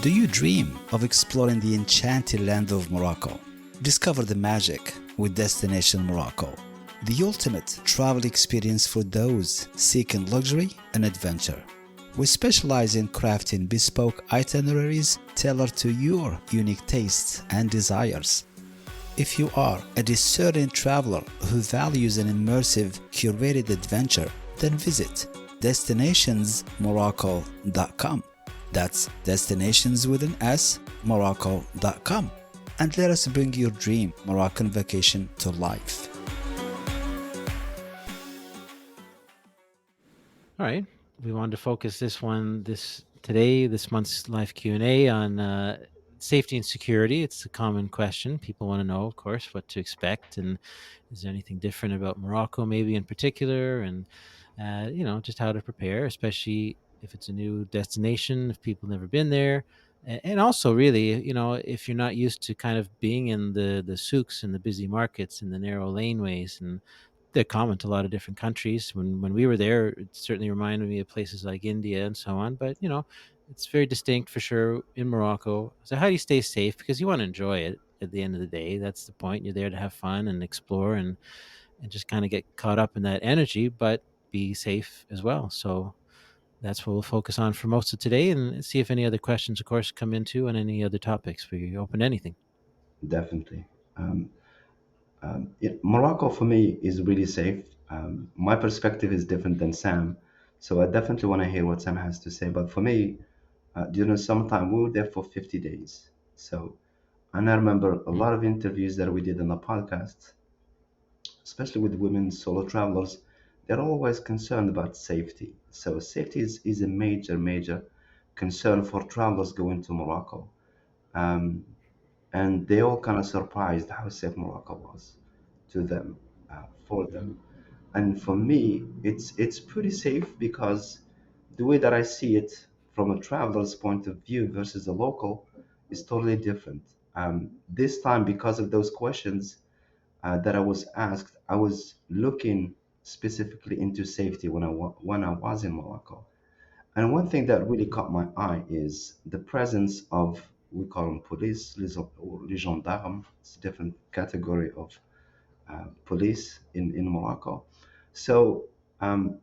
Do you dream of exploring the enchanted land of Morocco? Discover the magic with Destination Morocco, the ultimate travel experience for those seeking luxury and adventure. We specialize in crafting bespoke itineraries tailored to your unique tastes and desires. If you are a discerning traveler who values an immersive, curated adventure, then visit destinationsmorocco.com. That's destinations with an S, morocco.com. And let us bring your dream Moroccan vacation to life. All right. We wanted to focus this month's live Q&A on safety and security. It's a common question. People want to know, of course, what to expect, and is there anything different about Morocco, maybe in particular, and just how to prepare, especially if it's a new destination, if people never been there, and also really, if you're not used to kind of being in the souks and the busy markets and the narrow laneways, and they're common to a lot of different countries. When we were there, it certainly reminded me of places like India and so on. But it's very distinct for sure in Morocco. So how do you stay safe? Because you want to enjoy it at the end of the day. That's the point. You're there to have fun and explore and just kind of get caught up in that energy, but be safe as well. So that's what we'll focus on for most of today, and see if any other questions, of course, come into and any other topics. We open to anything. Definitely. Morocco for me is really safe. My perspective is different than Sam, so I definitely want to hear what Sam has to say. But for me, during the summertime, we were there for 50 days. So, and I remember a Mm. lot of interviews that we did on the podcast, especially with women solo travelers. They're always concerned about safety. So, safety is a major, major concern for travelers going to Morocco. Um, and they all kind of surprised how safe Morocco was to them, for them. And for me, it's pretty safe because the way that I see it from a traveler's point of view versus a local is totally different. This time, because of those questions that I was asked, I was looking specifically into safety when I was in Morocco. And one thing that really caught my eye is the presence of, we call them police, les gendarmes. It's a different category of police in Morocco. So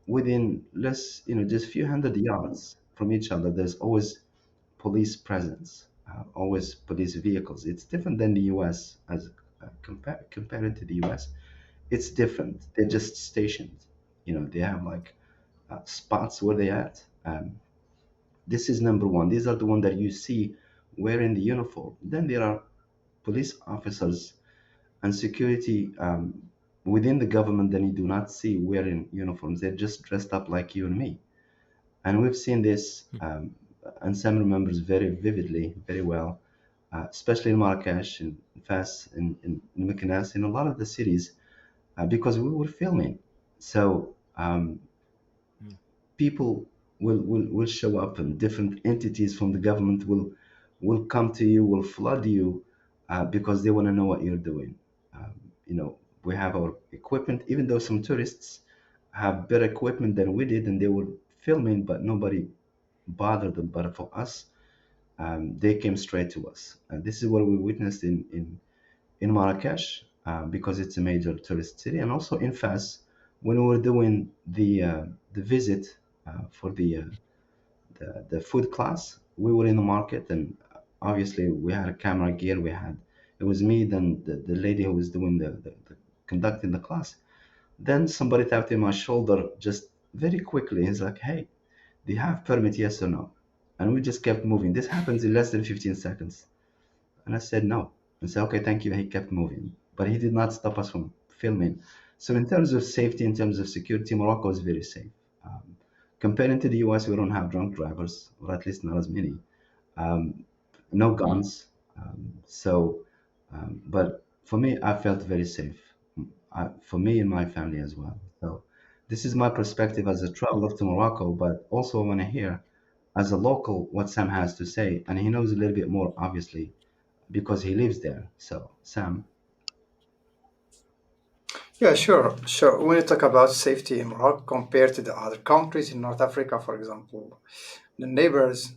within just a few hundred yards from each other, there's always police presence, always police vehicles. It's different than the U.S. as compared to the U.S. It's different. They're just stationed. They have like spots where they at. This is number one. These are the ones that you see wearing the uniform. Then there are police officers and security within the government that you do not see wearing uniforms. They're just dressed up like you and me. And we've seen this, and Sam remembers very vividly, very well, especially in Marrakech, in Fas, in Meknes, in a lot of the cities, because we were filming. So Mm. people will show up, and different entities from the government will come to you, will flood you, because they want to know what you're doing. Um, you know, we have our equipment, even though some tourists have better equipment than we did, and they were filming, but nobody bothered them. But for us, they came straight to us. And this is what we witnessed in Marrakesh, because it's a major tourist city, and also in Fas when we were doing the visit for the food class. We were in the market, and obviously we had a camera gear. It was me, then the lady who was doing the conducting the class. Then somebody tapped in my shoulder just very quickly. He's like, "Hey, do you have permit? Yes or no?" And we just kept moving. This happens in less than 15 seconds. And I said no. And said, okay, thank you. He kept moving. But he did not stop us from filming. So in terms of safety, in terms of security, Morocco is very safe. Um, Comparing to the US, we don't have drunk drivers, or at least not as many. Um, no Mm. guns. But for me, I felt very safe. For me and my family as well. So this is my perspective as a traveler to Morocco, but also I want to hear as a local what Sam has to say. And he knows a little bit more, obviously, because he lives there. So, Sam, Yeah, sure, sure. When you talk about safety in Morocco compared to the other countries in North Africa, for example, the neighbors,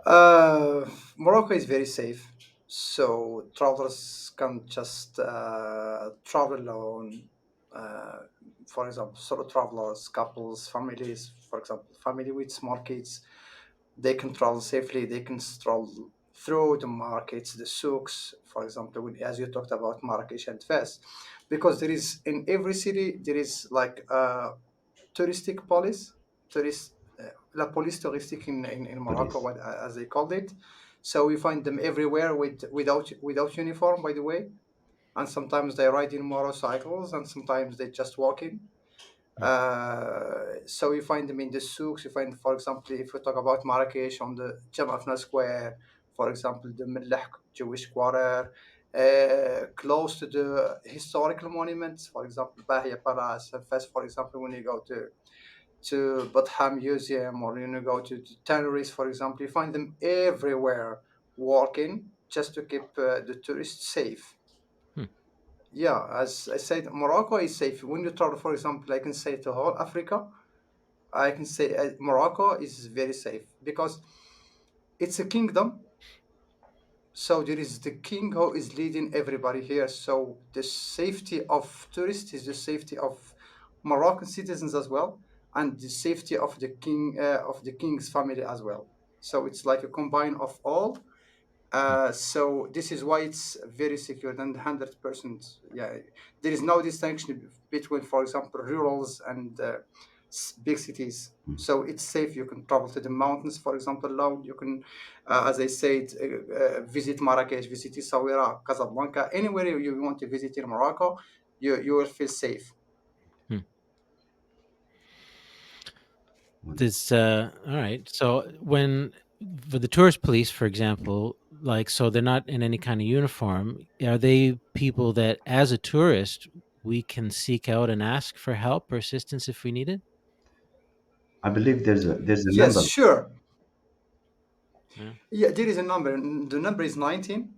Morocco is very safe, so travelers can just travel alone. Uh, for example, solo travelers, couples, families. For example, family with small kids, they can travel safely. They can stroll through the markets, the souks. For example, as you talked about Marrakech and Fez, because there is in every city there is like touristic police, tourist, la police touristic in Morocco, Police. what as they called it. So we find them everywhere without uniform, by the way. And sometimes they ride in motorcycles, and sometimes they just walking. Hmm. So you find them in the souks. You find, for example, if we talk about Marrakesh on the Jamafna Square, for example, the Millah Jewish Quarter, close to the historical monuments, for example, Bahia Palace, and Fes, for example, when you go to Batham Museum or when you go to Tanneries, for example, you find them everywhere walking just to keep the tourists safe. Hmm. Yeah, as I said, Morocco is safe. When you travel, for example, I can say to whole Africa, I can say Morocco is very safe because it's a kingdom. So there is the king who is leading everybody here. So the safety of tourists is the safety of Moroccan citizens as well, and the safety of the king's family as well. So it's like a combine of all. Hmm. So this is why it's very secure and 100%. Yeah, there is no distinction between, for example, rurals and big cities. So it's safe. You can travel to the mountains, for example. Alone, you can, as I said, visit Marrakech, visit Essaouira, Casablanca, anywhere you want to visit in Morocco. You will feel safe. Hmm. Wonderful. This all right. So when for the tourist police, for example, like so they're not in any kind of uniform. Are they people that, as a tourist, we can seek out and ask for help or assistance if we need it? I believe there's a Yes, number. sure. Yeah. Yeah, there is a number. The number is 19.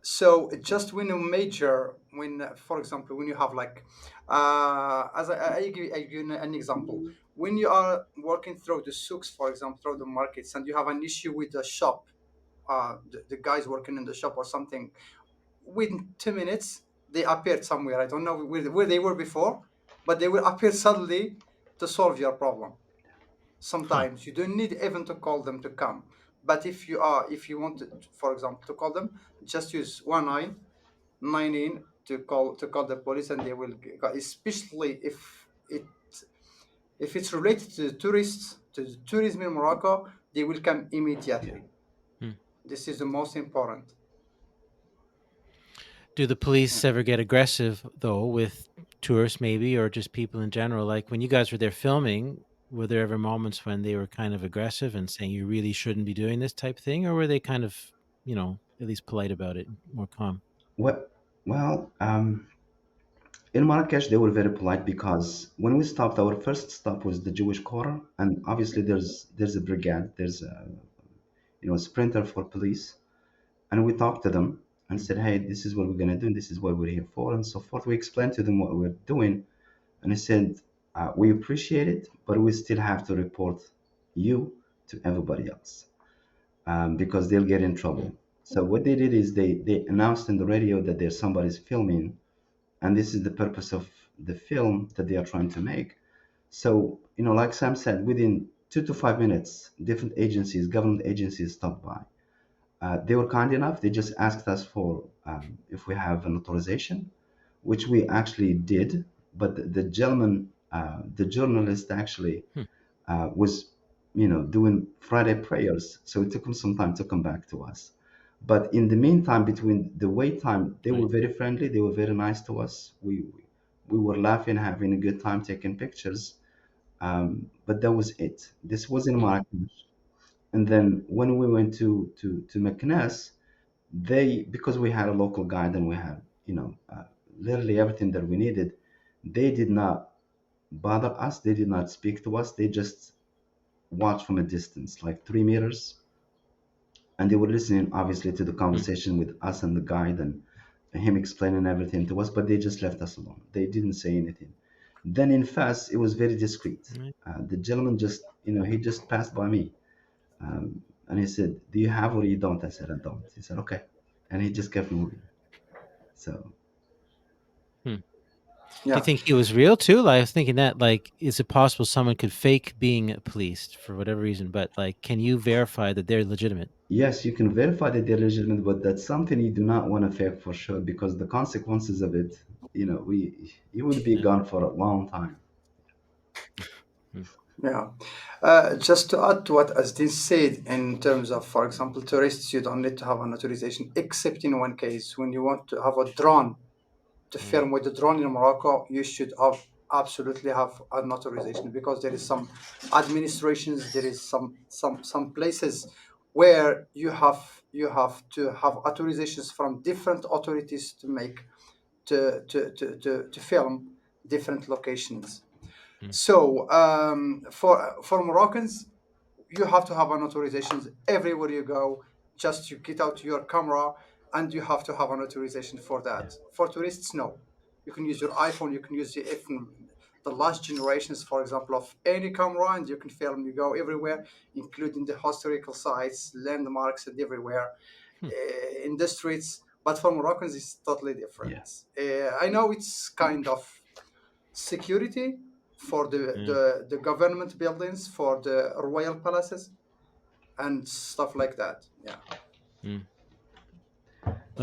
So just when you major, when for example, when you have like, as I give you an example. When you are working through the souks, for example, through the markets, and you have an issue with the shop, the guys working in the shop or something, within 2 minutes they appeared somewhere. I don't know where they were before, but they will appear suddenly to solve your problem. Huh. Sometimes you don't need even to call them to come. But if you want to, for example, to call them, just use 19 to call the police, and they will especially if it's related to the tourists, to the tourism in Morocco, they will come Yeah. immediately. Hmm. This is the most important. Do the Yeah. police ever get aggressive though with tourists, maybe, or just people in general? Like when you guys were there filming, were there ever moments when they were kind of aggressive and saying you really shouldn't be doing this type thing, or were they kind of, at least polite about it, more calm? What? Well, in Marrakesh, they were very polite because when we stopped, our first stop was the Jewish quarter, and obviously there's a brigade, there's a sprinter for police, and we talked to them and Hmm. said, hey, this is what we're gonna do, and this is what we're here for, and so forth. We explained to them what we're doing, and he said, we appreciate it, but we still have to report you to everybody else because they'll get in Hmm. trouble. So what they did is they announced in the radio that there's somebody's filming, and this is the purpose of the film that they are trying to make. So, like Sam said, within 2 to 5 minutes, different agencies, government agencies stopped by. They were kind enough. They just asked us for if we have an authorization, which we actually did. But the gentleman, the journalist, actually Hmm. was, doing Friday prayers. So it took him some time to come back to us. But in the meantime, between the wait time, they were Right. very friendly. They were very nice to us. We were laughing, having a good time, taking pictures. But that was it. This was in Hmm. Marrakesh. And then when we went to Meknes, they, because we had a local guide and we had, literally everything that we needed, they did not bother us. They did not speak to us. They just watched from a distance, like 3 meters, and they were listening obviously to the Hmm. conversation with us and the guide and him explaining everything to us, but they just left us alone. They didn't say anything. Then in Fas, it was very discreet. Right. The gentleman just, he just passed by me. And he said, "Do you have or you don't?" I said, "I don't." He said, "Okay," and he just kept moving. So Hmm. Do you Yeah. think he was real too? Like, I was thinking that, like, is it possible someone could fake being policed for whatever reason, but like, can you verify that they're legitimate? yes, you can verify that they're legitimate, but that's something you do not want to fake for sure because the consequences of it, we you would be Yeah. gone for a long time. Hmm. Yeah. Just to add to what Asdin said, in terms of, for example, tourists, you don't need to have an authorization, except in one case when you want to have a drone to Hmm. film with the drone in Morocco, you should have absolutely have an authorization, because there is some administrations, there is some places where you have to have authorizations from different authorities to make to film different locations. Hmm. So for Moroccans, you have to have an authorization everywhere you go. Just you get out your camera, and you have to have an authorization for Yeah. that. For tourists, no. You can use your iPhone. You can use the last generations, for example, of any camera, and you can film. You go everywhere, including the historical sites, landmarks, and everywhere Hmm. in the streets. But for Moroccans, it's totally different. Yeah. I know it's kind of security for Yeah. the government buildings, for the royal palaces, and stuff like that. Yeah, Hmm.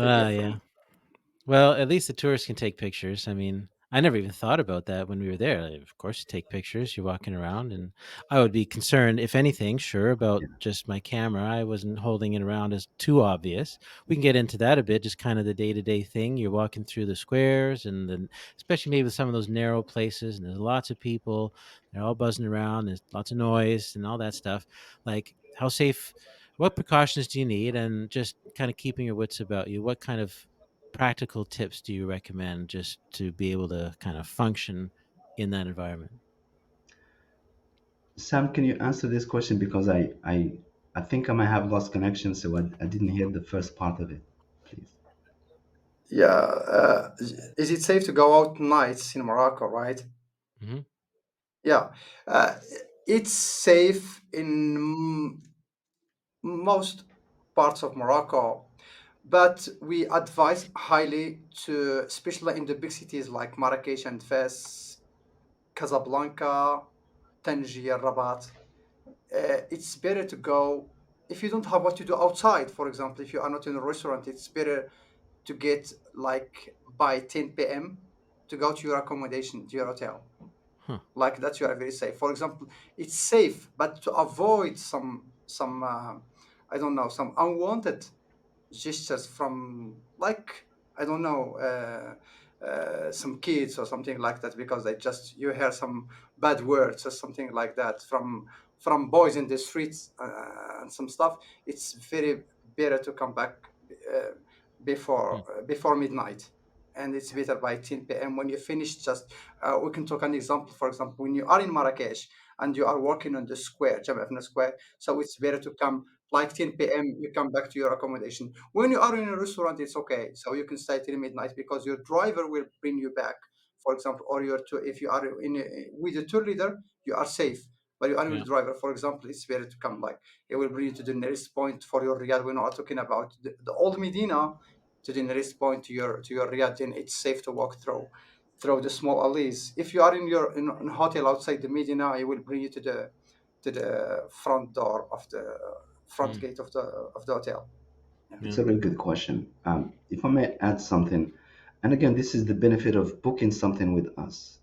bit Yeah. different. Well, at least the tourists can take pictures. I mean, I never even thought about that when we were there. Like, of course, you take pictures. You're walking around, and I would be concerned, if anything, sure, about Yeah. just my camera. I wasn't holding it around as too obvious. We can get into that a bit, just kind of the day to day thing. You're walking through the squares, and then especially maybe some of those narrow places, and there's lots of people. They're all buzzing around. There's lots of noise and all that stuff. Like, how safe? What precautions do you need? And just kind of keeping your wits about you. What kind of practical tips do you recommend just to be able to kind of function in that environment? Sam, can you answer this question because I think I might have lost connection, so I didn't hear the first part of it, please. Yeah, is it safe to go out nights in Morocco? Right? Hmm. Yeah, uh, it's safe in most parts of Morocco, but we advise highly to, especially in the big cities like Marrakech and Fez, Casablanca, Tangier, Rabat. It's better to go if you don't have what to do outside. For example, if you are not in a restaurant, it's better to get like by 10 p.m. to go to your accommodation, to your hotel. Huh. Like that, you are very safe. For example, it's safe, but to avoid some I don't know, some unwanted gestures from, like, I don't know, some kids or something like that, because they just, you hear some bad words or something like that from boys in the streets, and some stuff. It's very better to come back uh, Hmm. before midnight, and it's better by 10 p.m. when you finish. Just we can talk an example. For example, when you are in Marrakesh and you are working on the square, Jam Square, so it's better to come like 10 p.m. You come back to your accommodation. When you are in a restaurant, it's okay, so you can stay till midnight, because your driver will bring you back, for example, or your tour. If you are with a tour leader, you are safe. But you are with Yeah. the driver, for example, it's better to come, like, it will bring you to the nearest point for your riyad. We're not talking about the old Medina, to the nearest point to your riyad. Then it's safe to walk through the small alleys. If you are in a hotel outside the Medina, it will bring you to the front door of the front Hmm. gate of the hotel. Yeah. It's Yeah. a really good question. If I may add something, and again, this is the benefit of booking something with us.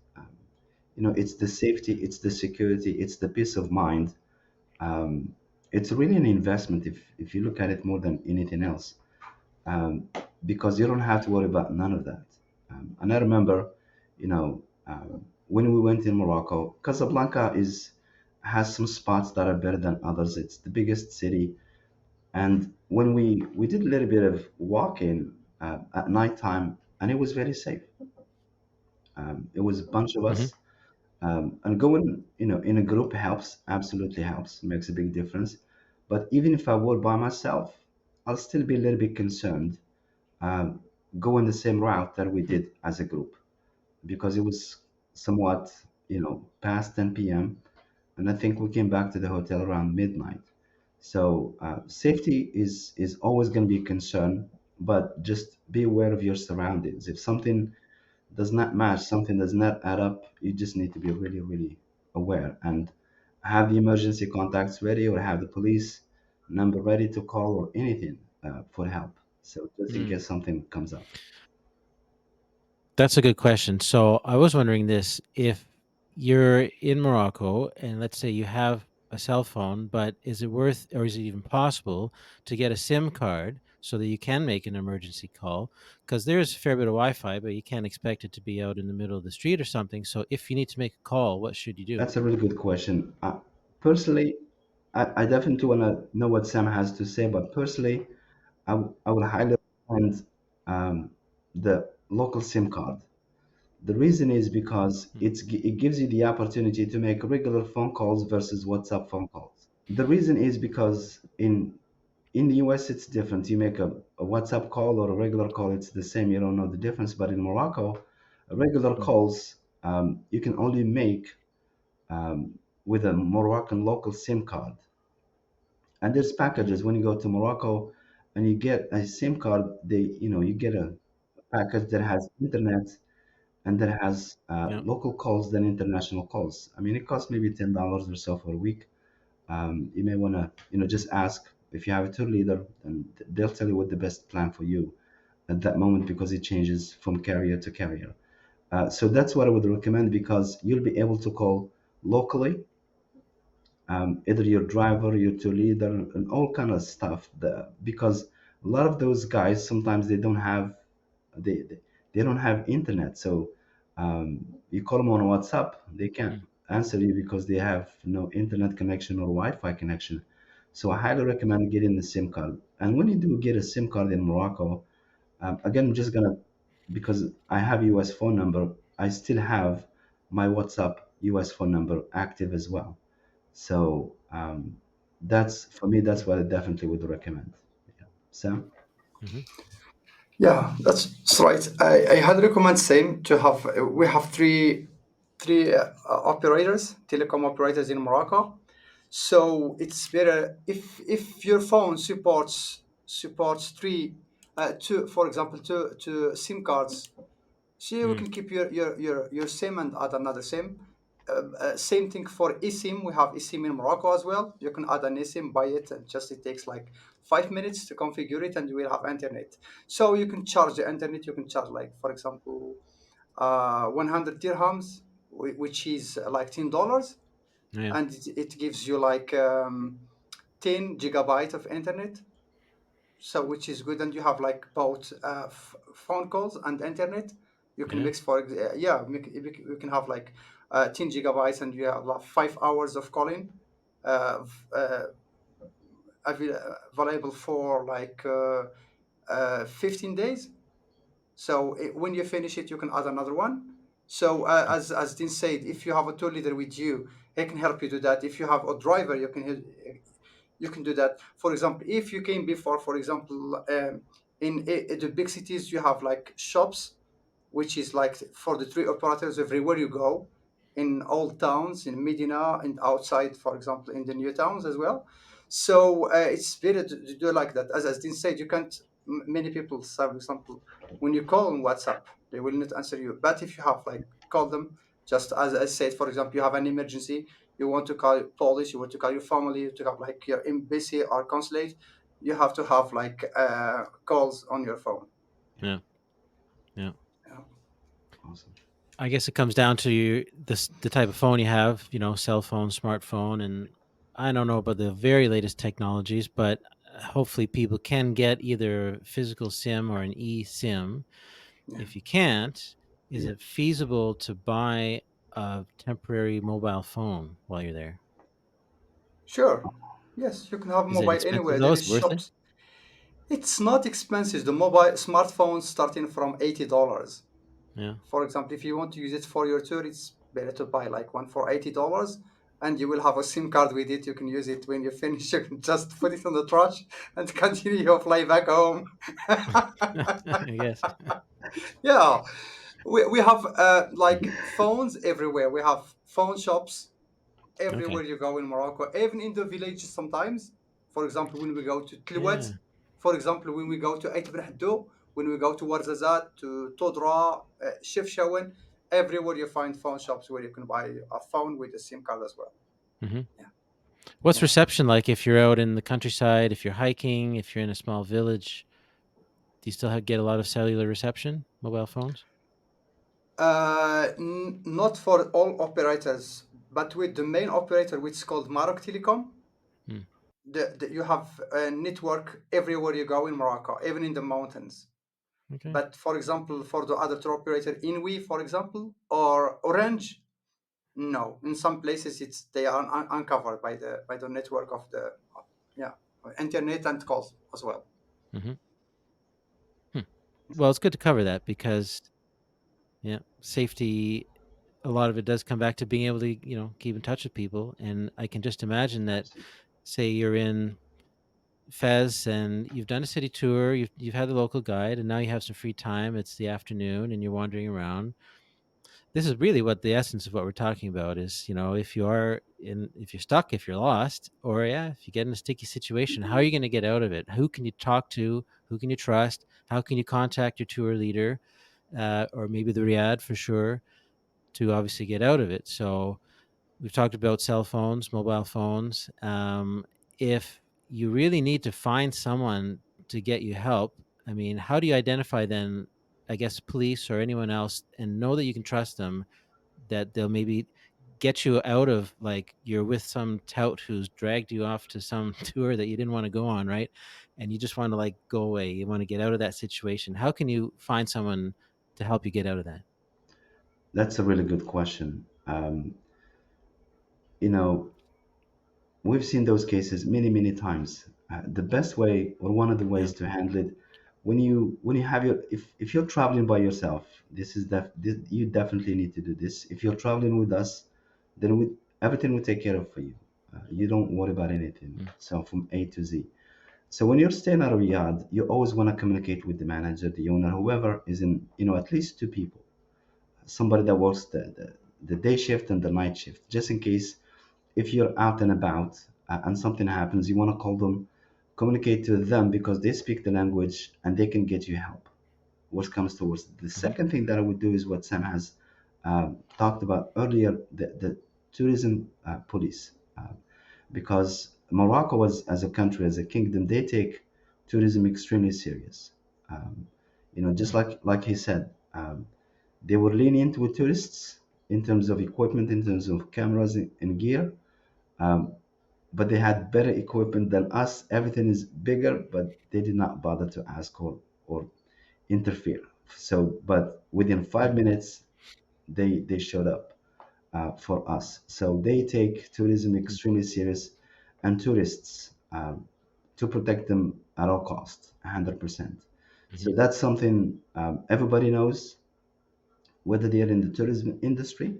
It's the safety, it's the security, it's the peace of mind. Um, it's really an investment if you look at it more than anything else, because you don't have to worry about none of that. And I remember, when we went in Morocco, Casablanca is has some spots that are better than others. It's the biggest city, and when we did a little bit of walking at nighttime, and it was very safe. It was a bunch of Hmm. us, and going, in a group helps, absolutely helps, makes a big difference. But even if I were by myself, I'll still be a little bit concerned um, going the same route that we Hmm. did as a group because it was somewhat, past 10 p.m. And I think we came back to the hotel around midnight. So safety is always going to be a concern, but just be aware of your surroundings. If something does not match, something does not add up, you just need to be really, really aware and have the emergency contacts ready, or have the police number ready to call, or anything for help. So just in Mm. case something comes up. That's a good question. So I was wondering this: if you're in Morocco and let's say you have a cell phone, but is it worth, or is it even possible to get a SIM card so that you can make an emergency call? Because there's a fair bit of Wi-Fi, but you can't expect it to be out in the middle of the street or something. So if you need to make a call, what should you do? That's a really good question. Personally, I definitely want to know what Sam has to say, but personally, I would highly recommend the local SIM card. The reason is because Mm. it gives you the opportunity to make regular phone calls versus WhatsApp phone calls. The reason is because in the US it's different. You make a WhatsApp call or a regular call, it's the same. You don't know the difference. But in Morocco, regular Mm. calls you can only make with a Moroccan local SIM card. And there's Mm. packages when you go to Morocco and you get a SIM card. You get a package that has internet and that has Yeah. local calls than international calls. I mean, it costs maybe $10 or so for a week. You may want to, just ask if you have a tour leader, and they'll tell you what the best plan for you at that moment, because it changes from carrier to carrier. So that's what I would recommend, because you'll be able to call locally, either your driver, your tour leader, and all kind of stuff. Because a lot of those guys sometimes they they, they don't have internet. So you call them on WhatsApp, they can't Mm. answer you because they have no internet connection or Wi-Fi connection. So I highly recommend getting the SIM card. And when you do get a SIM card in Morocco, again, I'm just gonna, because I have US phone number, I still have my WhatsApp US phone number active as well. So that's for me. That's Mm. what I definitely would recommend. Yeah. Sam. Mhm. Yeah, that's right. I had recommend same to have. We have three operators, telecom operators in Morocco. So it's better if your phone supports two, for example, two SIM cards. So you Mm. can keep your SIM and add another SIM. Same thing for eSIM. We have eSIM in Morocco as well. You can add an eSIM, buy it, and just it takes like 5 minutes to configure it, and you will have internet. So you can charge the internet. You can charge like, for example, 100 dirhams, which is like $10, Yeah. and it gives you like 10 gigabyte of internet, so which is good, and you have like both phone calls and internet. You can Yeah. mix for yeah, you can have like 10 gigabytes, and you have like 5 hours of calling, available for like 15 days. So when you finish it, you can add another one. So as Dean said, if you have a tour leader with you, he can help you do that. If you have a driver, you can do that. For example, if you came before, for example, in the big cities, you have like shops, which is like for the three operators everywhere you go, in old towns, in Medina, and outside, for example, in the new towns as well. So it's better to do like that. As Dean said, you can't. Many people, for example, when you call on WhatsApp, they will not answer you. But if you have like call them, just as I said, for example, you have an emergency, you want to call police, you want to call your family, to have like your embassy or consulate, you have to have like calls on your phone. Yeah. Yeah. Yeah. Awesome. I guess it comes down to the type of phone you have, cell phone, smartphone, and I don't know about the very latest technologies, but hopefully people can get either physical SIM or an eSIM. Yeah. If you can't, is Yeah. it feasible to buy a temporary mobile phone while you're there? Sure. Yes, you can have Is it mobile expensive anywhere. though? There Is is it worth it? shops. It's not expensive. The mobile smartphones starting from $80. Yeah. For example, if you want to use it for your tour, it's better to buy like one for $80, and you will have a SIM card with it. You can use it when you finish. You can just put it on the trash and continue your flight back home. I guess. Yeah, we have like phones everywhere. We have phone shops Okay. everywhere you go in Morocco, even in the villages sometimes. For example, when we go to Tliwet, Yeah. for example, when we go to Ait Brahdo, when we go to Warzazat, to Todra, Shifshawen, everywhere you find phone shops where you can buy a phone with a SIM card as well. Hmm. Yeah, What's yeah. reception like if you're out in the countryside, if you're hiking, if you're in a small village? Do you still get a lot of cellular reception, mobile phones? Not for all operators, but with the main operator, which is called Maroc Telecom, Mm. you have a network everywhere you go in Morocco, even in the mountains. Okay. But for example, for the other tour operator, Inwi, for example, or Orange, no. In some places, they are uncovered by the network of the yeah internet and calls as well. Hmm. Hmm. Well, it's good to cover that because yeah, safety. A lot of it does come back to being able to keep in touch with people, and I can just imagine that. Absolutely. Say you're in Fez and you've done a city tour, you've had the local guide, and now you have some free time. It's the afternoon, and you're wandering around. This is really what the essence of what we're talking about is. If you're stuck, if you're lost, or yeah, if you get in a sticky situation, how are you going to get out of it? Who can you talk to? Who can you trust? How can you contact your tour leader, or maybe the Riad for sure, to obviously get out of it? So we've talked about cell phones, mobile phones. If you really need to find someone to get you help, I mean, how do you identify then, I guess, police or anyone else and know that you can trust them, that they'll maybe get you out of like you're with some tout who's dragged you off to some tour that you didn't want to go on, right? And you just want to like go away. You want to get out of that situation. How can you find someone to help you get out of that? That's a really good question. You know, we've seen those cases many, many times. The best way, or one of the Yeah. ways to handle it, when you have if you're traveling by yourself, you definitely need to do this. If you're traveling with us, then everything will take care of for you. You don't worry about anything. Mm. So from A to Z. So when you're staying at a Riyadh, you always want to communicate with the manager, the owner, whoever is in, at least two people, somebody that works the day shift and the night shift, just in case if you're out and about and something happens, you want to call them, communicate to them because they speak the language and they can get you help. What comes towards the Hmm. second thing that I would do is what Sam has talked about earlier, the tourism police, because Morocco was as a country, as a kingdom, they take tourism extremely serious. Um, just like he said, they were lenient with tourists in terms of equipment, in terms of cameras and gear. Um, but they had better equipment than us. Everything is bigger, but they did not bother to ask or interfere. So, but within 5 minutes, they showed up for us. So they take tourism extremely serious, and tourists to protect them at all costs, 100%. So Hmm. that's something everybody knows, whether they're in the tourism industry,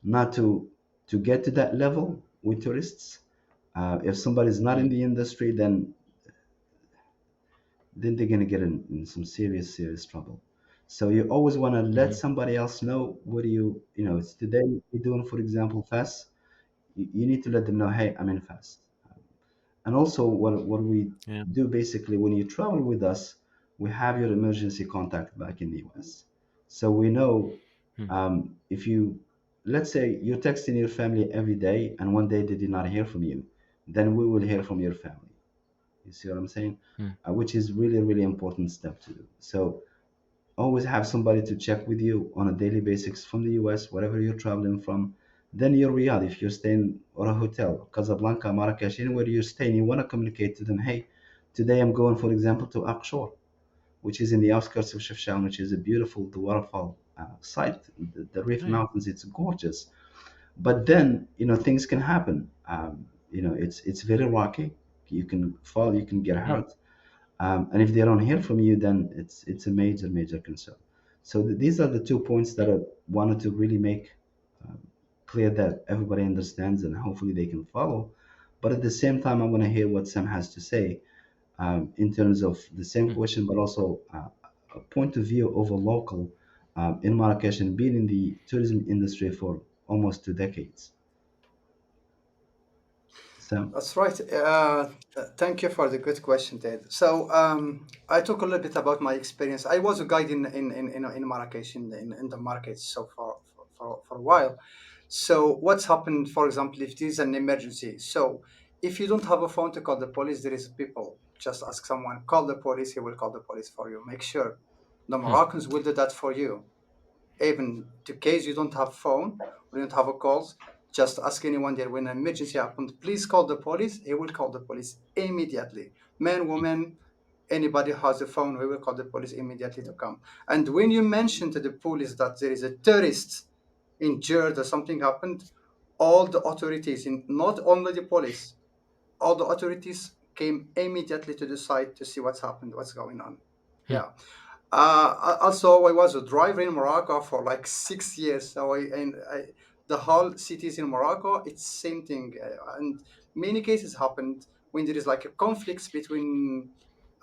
not to get to that level with tourists. If somebody's not in Mm. the industry, then they're gonna get in some serious trouble. So you always want to let Hmm. somebody else know what do it's today you're doing, for example, fast. You need to let them know, hey, I'm in fast. And also, what we Yeah. do basically when you travel with us, we have your emergency contact back in the US. So we know Mm. if you, let's say you're texting your family every day and one day they did not hear from you, then we will hear from your family. You see what I'm saying? Mm. Which is really, really important step to do. So always have somebody to check with you on a daily basis from the US, wherever you're traveling from. Then your Riyadh, if you're staying or a hotel, Casablanca, Marrakech, anywhere you're staying, you want to communicate to them, hey, today I'm going, for example, to Akshor, which is in the outskirts of Chefchaouen, which is a beautiful, the waterfall site, the Reef Oh, yeah. Mountains. It's gorgeous. But then, things can happen. It's very rocky. You can fall, you can get Hmm. hurt, and if they don't hear from you, then it's a major concern. So these are the 2 points that Mm. I wanted to really make um, clear that everybody understands and hopefully they can follow. But at the same time, I want to hear what Sam has to say in terms of the same Mm. question, but also a point of view over local in Marrakesh and being in the tourism industry for almost 2 decades. So That's right. Thank you for the good question, Ted. So I talk a little bit about my experience. I was a guide in Marrakech in the markets so far for a while. So what's happened, for example, if there's an emergency? So if you don't have a phone to call the police, there is people. Just ask someone, call the police. He will call the police for you. Make sure the Hmm. Moroccans will do that for you. Even in case you don't have phone or you don't have a calls, just ask anyone there when an emergency happens, please call the police. He will call the police immediately. Man, woman, anybody has a phone, we will call the police immediately to come. And when you mention to the police that there is a tourist injured or something happened, all the authorities, in not only the police, all the authorities came immediately to the site to see what's happened, what's going on. Hmm. Yeah. Also, I was a driver in Morocco for like 6 years. So the whole cities in Morocco, it's same thing, and many cases happened when there is like a conflict between,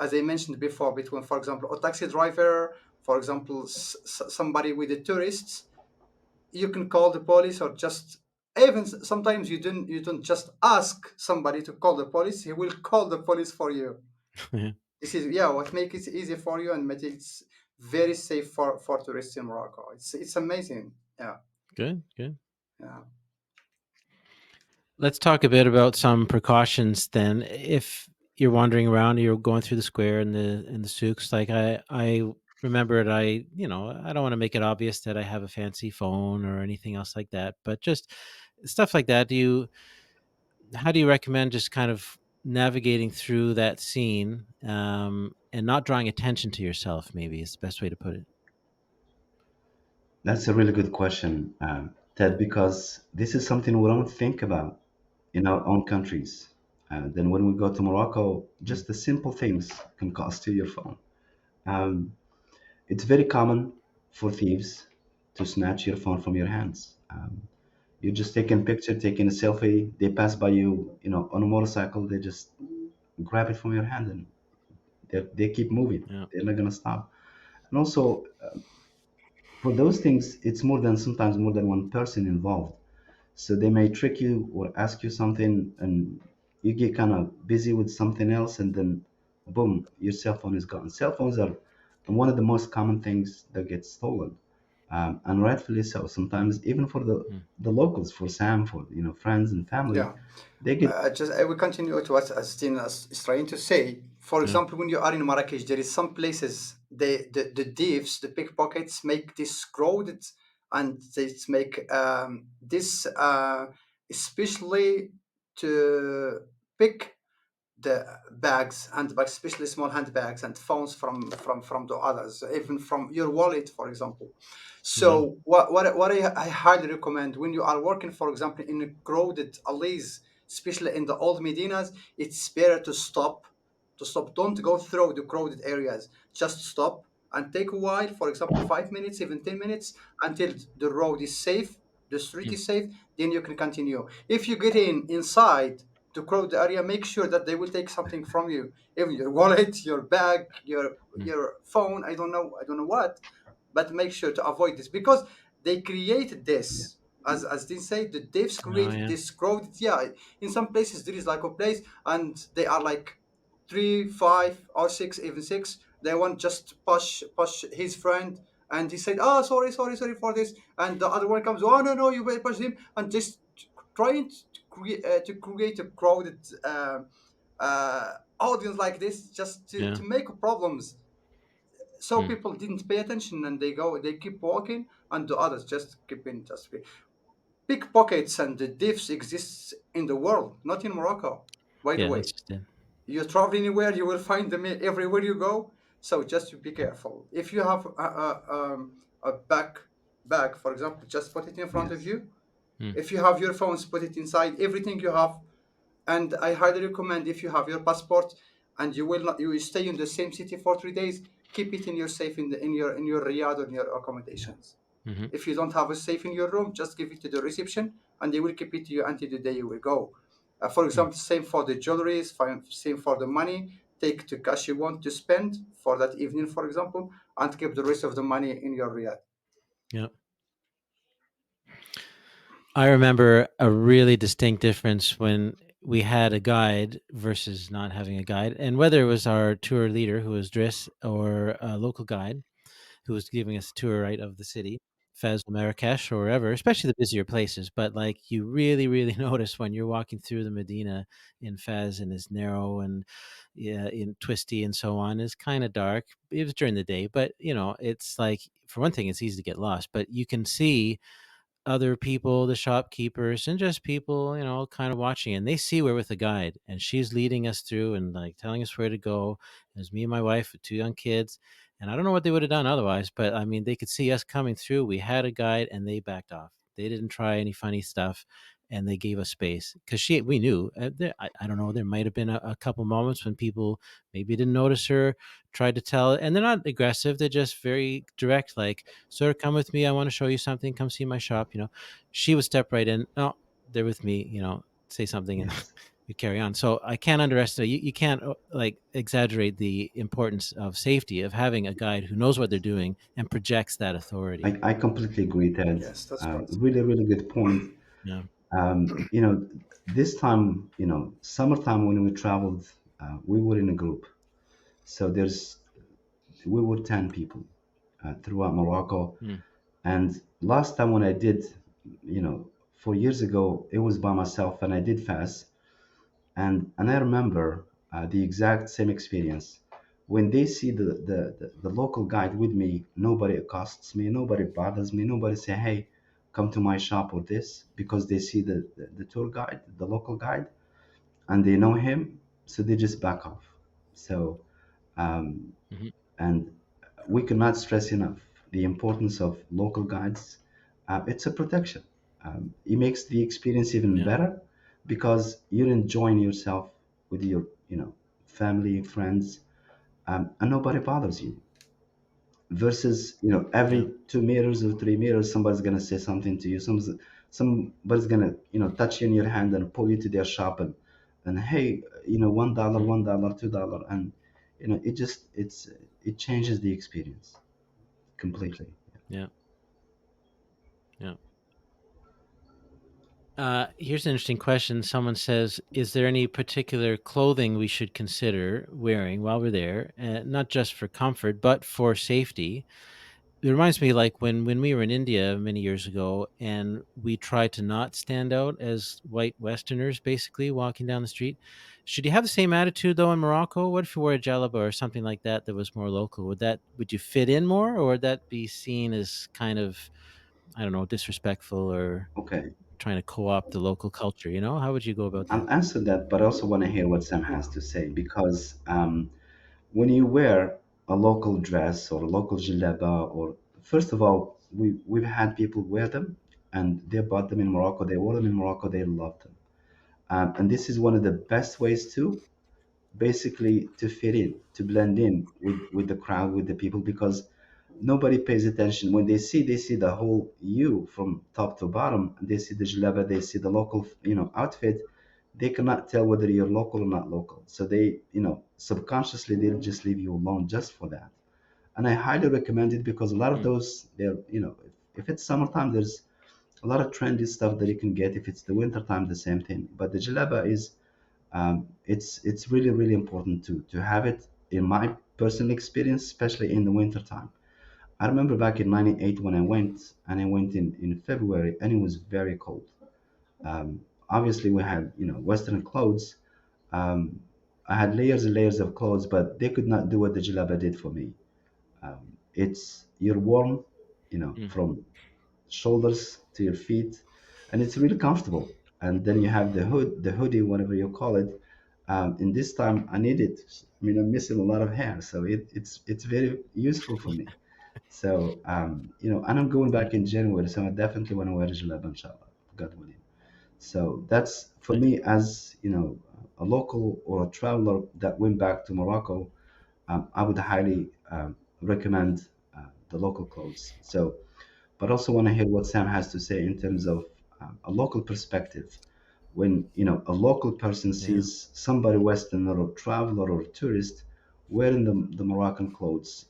as I mentioned before, between, for example, a taxi driver, for example, somebody with the tourists. You can call the police, or just even sometimes you don't just ask somebody to call the police. He will call the police for you. Yeah. This is, yeah, what makes it easy for you and makes it very safe for tourists in Morocco. It's amazing. Yeah, Good. Good. yeah, Let's talk a bit about some precautions then. If you're wandering around, you're going through the square in the souks. Like I remember it. I don't want to make it obvious that I have a fancy phone or anything else like that, but just stuff like that. How do you recommend just kind of navigating through that scene, and not drawing attention to yourself? Maybe is the best way to put it. that's a really good question, Ted, because this is something we don't think about in our own countries. Then when we go to Morocco, Mm. just the simple things can cost you your phone. Um, it's very common for thieves to snatch your phone from your hands. You're just taking a picture, taking a selfie. They pass by you, on a motorcycle. They just grab it from your hand and they keep moving. Yeah. They're not gonna stop. And also, for those things, it's sometimes more than one person involved. So they may trick you or ask you something, and you get kind of busy with something else, and then boom, your cell phone is gone. Cell phones are one of the most common things that get stolen, and rightfully so. Sometimes even for Mm. the locals, for Sam, for friends and family, yeah. they get I will continue to what Astin is trying to say. For Yeah. example, when you are in Marrakech, there is some places the thieves, the pickpockets, make this crowded, and they make this especially to pick the bags, handbags, especially small handbags and phones from the others, even from your wallet, for example. Yeah. So what I highly recommend when you are working, for example, in a crowded alleys, especially in the old Medinas, it's better to stop. To stop. Don't go through the crowded areas. Just stop and take a while, for example, 5 minutes, even 10 minutes, until the road is safe, the street Mm. is safe. Then you can continue. If you get inside to crowd the area, make sure that they will take something from you, even your wallet, your bag, Mm. your phone. I don't know what, but make sure to avoid this because they created yeah, this. As they say, the devs Oh created yeah. this crowded. Yeah, in some places there is like a place, and they are like three, five, or six, even six. They want just to push his friend, and he said, "Oh, sorry, sorry, sorry for this." And the other one comes, "Oh no, no, you better push him," and just trying to create a crowded audience like this, just to Yeah. make problems. So Mm. people didn't pay attention, and they keep walking, and the others just keep in just pickpockets and the thieves exists in the world, not in Morocco. By the Yeah. way, That's just it. you travel anywhere, you will find them everywhere you go. So just be careful. If you have a bag, for example, just put it in front of yes, you. Mm. If you have your phones, put it inside. Everything you have. And I highly recommend, if you have your passport and you will stay in the same city for 3 days, keep it in your safe in your riyadh or in your yeah, accommodations. Hmm. If you don't have a safe in your room, just give it to the reception, and they will keep it to you until the day you will go. For Mm. example, same for the jewelry, same for the money. Take the cash you want to spend for that evening, for example, and keep the rest of the money in your riyadh. Yeah. I remember a really distinct difference when we had a guide versus not having a guide, and whether it was our tour leader who was Driss or a local guide who was giving us a tour right of the city, Fez, Marrakech, or wherever, especially the busier places. But like you really, really notice when you're walking through the Medina in Fez and it's narrow and yeah, in twisty and so on. It's kind of dark. It was during the day, but it's like for one thing, it's easy to get lost. But you can see other people, the shopkeepers, and just people, kind of watching. And they see we're with a guide, and she's leading us through and like telling us where to go. There's me and my wife with two young kids, and I don't know what they would have done otherwise. But I mean, they could see us coming through. We had a guide, and they backed off. They didn't try any funny stuff, and they gave us space because we knew. I don't know. There might have been a couple moments when people maybe didn't notice her, tried to tell, and they're not aggressive. They're just very direct, like, "Sir, come with me. I want to show you something. Come see my shop." She would step right in. "No, they're with me." Say something, and Yes. we carry on. So I can't underestimate. You can't like exaggerate the importance of safety of having a guide who knows what they're doing and projects that authority. I completely agree, Ted. Yes, that's correct. Really, really good point. Yeah. You know, this time, summertime when we traveled, we were in a group. So we were 10 people throughout Morocco. Mm, And last time when I did, 4 years ago, it was by myself and I did fast. And I remember the exact same experience. When they see the local guide with me, nobody accosts me, nobody bothers me, nobody say, hey, come to my shop or this, because they see the tour guide, the local guide, and they know him, so they just back off. So um, mhm. and we cannot stress enough the importance of local guides. It's a protection. It makes the experience even Yeah. better because you're enjoying yourself with your, family, friends, and nobody bothers you. Versus, Yeah. every 2 meters or 3 meters, somebody's gonna say something to you. Somebody's gonna, touch you in your hand and pull you to their shop and hey, $1, Mm, $1, $2, and it changes the experience completely. yeah. Yeah. Here's an interesting question. Someone says, "Is there any particular clothing we should consider wearing while we're there, not just for comfort but for safety?" It reminds me, like when we were in India many years ago, and we tried to not stand out as white Westerners, basically walking down the street. Should you have the same attitude though in Morocco? What if you wore a jalaba or something like that that was more local? Would you fit in more, or would that be seen as kind of, I don't know, disrespectful or Okay, trying to co-opt the local culture? How would you go about that? I'll answer that, but I also want to hear what Sam has to say because when you wear a local dress or a local jalaba, or first of all, we've had people wear them and they bought them in Morocco, they wore them in Mm, Morocco, they loved them. And this is one of the best ways to basically to fit in, to blend in with the crowd, with the people, because nobody pays attention when they see the whole you from top to bottom. They see the jalaba, they see the local, outfit. They cannot tell whether you're local or not local. So they, subconsciously they'll just leave you alone just for that. And I highly recommend it because a lot of mm, those, they're, if it's summertime, there's a lot of trendy stuff that you can get. If it's the wintertime, the same thing. But the jalaba is it's really really important to have it in my personal experience, especially in the winter time. I remember back in '98 when I went, and I went in February, and it was very cold. Obviously we had Western clothes. um, I had layers and layers of clothes, but they could not do what the jalaba did for me. It's you're warm, mm, from shoulders to your feet, and it's really comfortable. And then you have the hoodie, whatever you call it. In this time, I need it. I mean, I'm missing a lot of hair, so it's very useful for me. So and I'm going yeah, back in January, so I definitely want to wear jalab, inshallah, God willing. So that's for nice. me as a local or a traveler that went back to Morocco. I would highly recommend the local clothes. So but also want to hear what Sam has to say in terms of a local perspective. When a local person Yeah. sees somebody Western or a traveler or a tourist wearing the Moroccan clothes,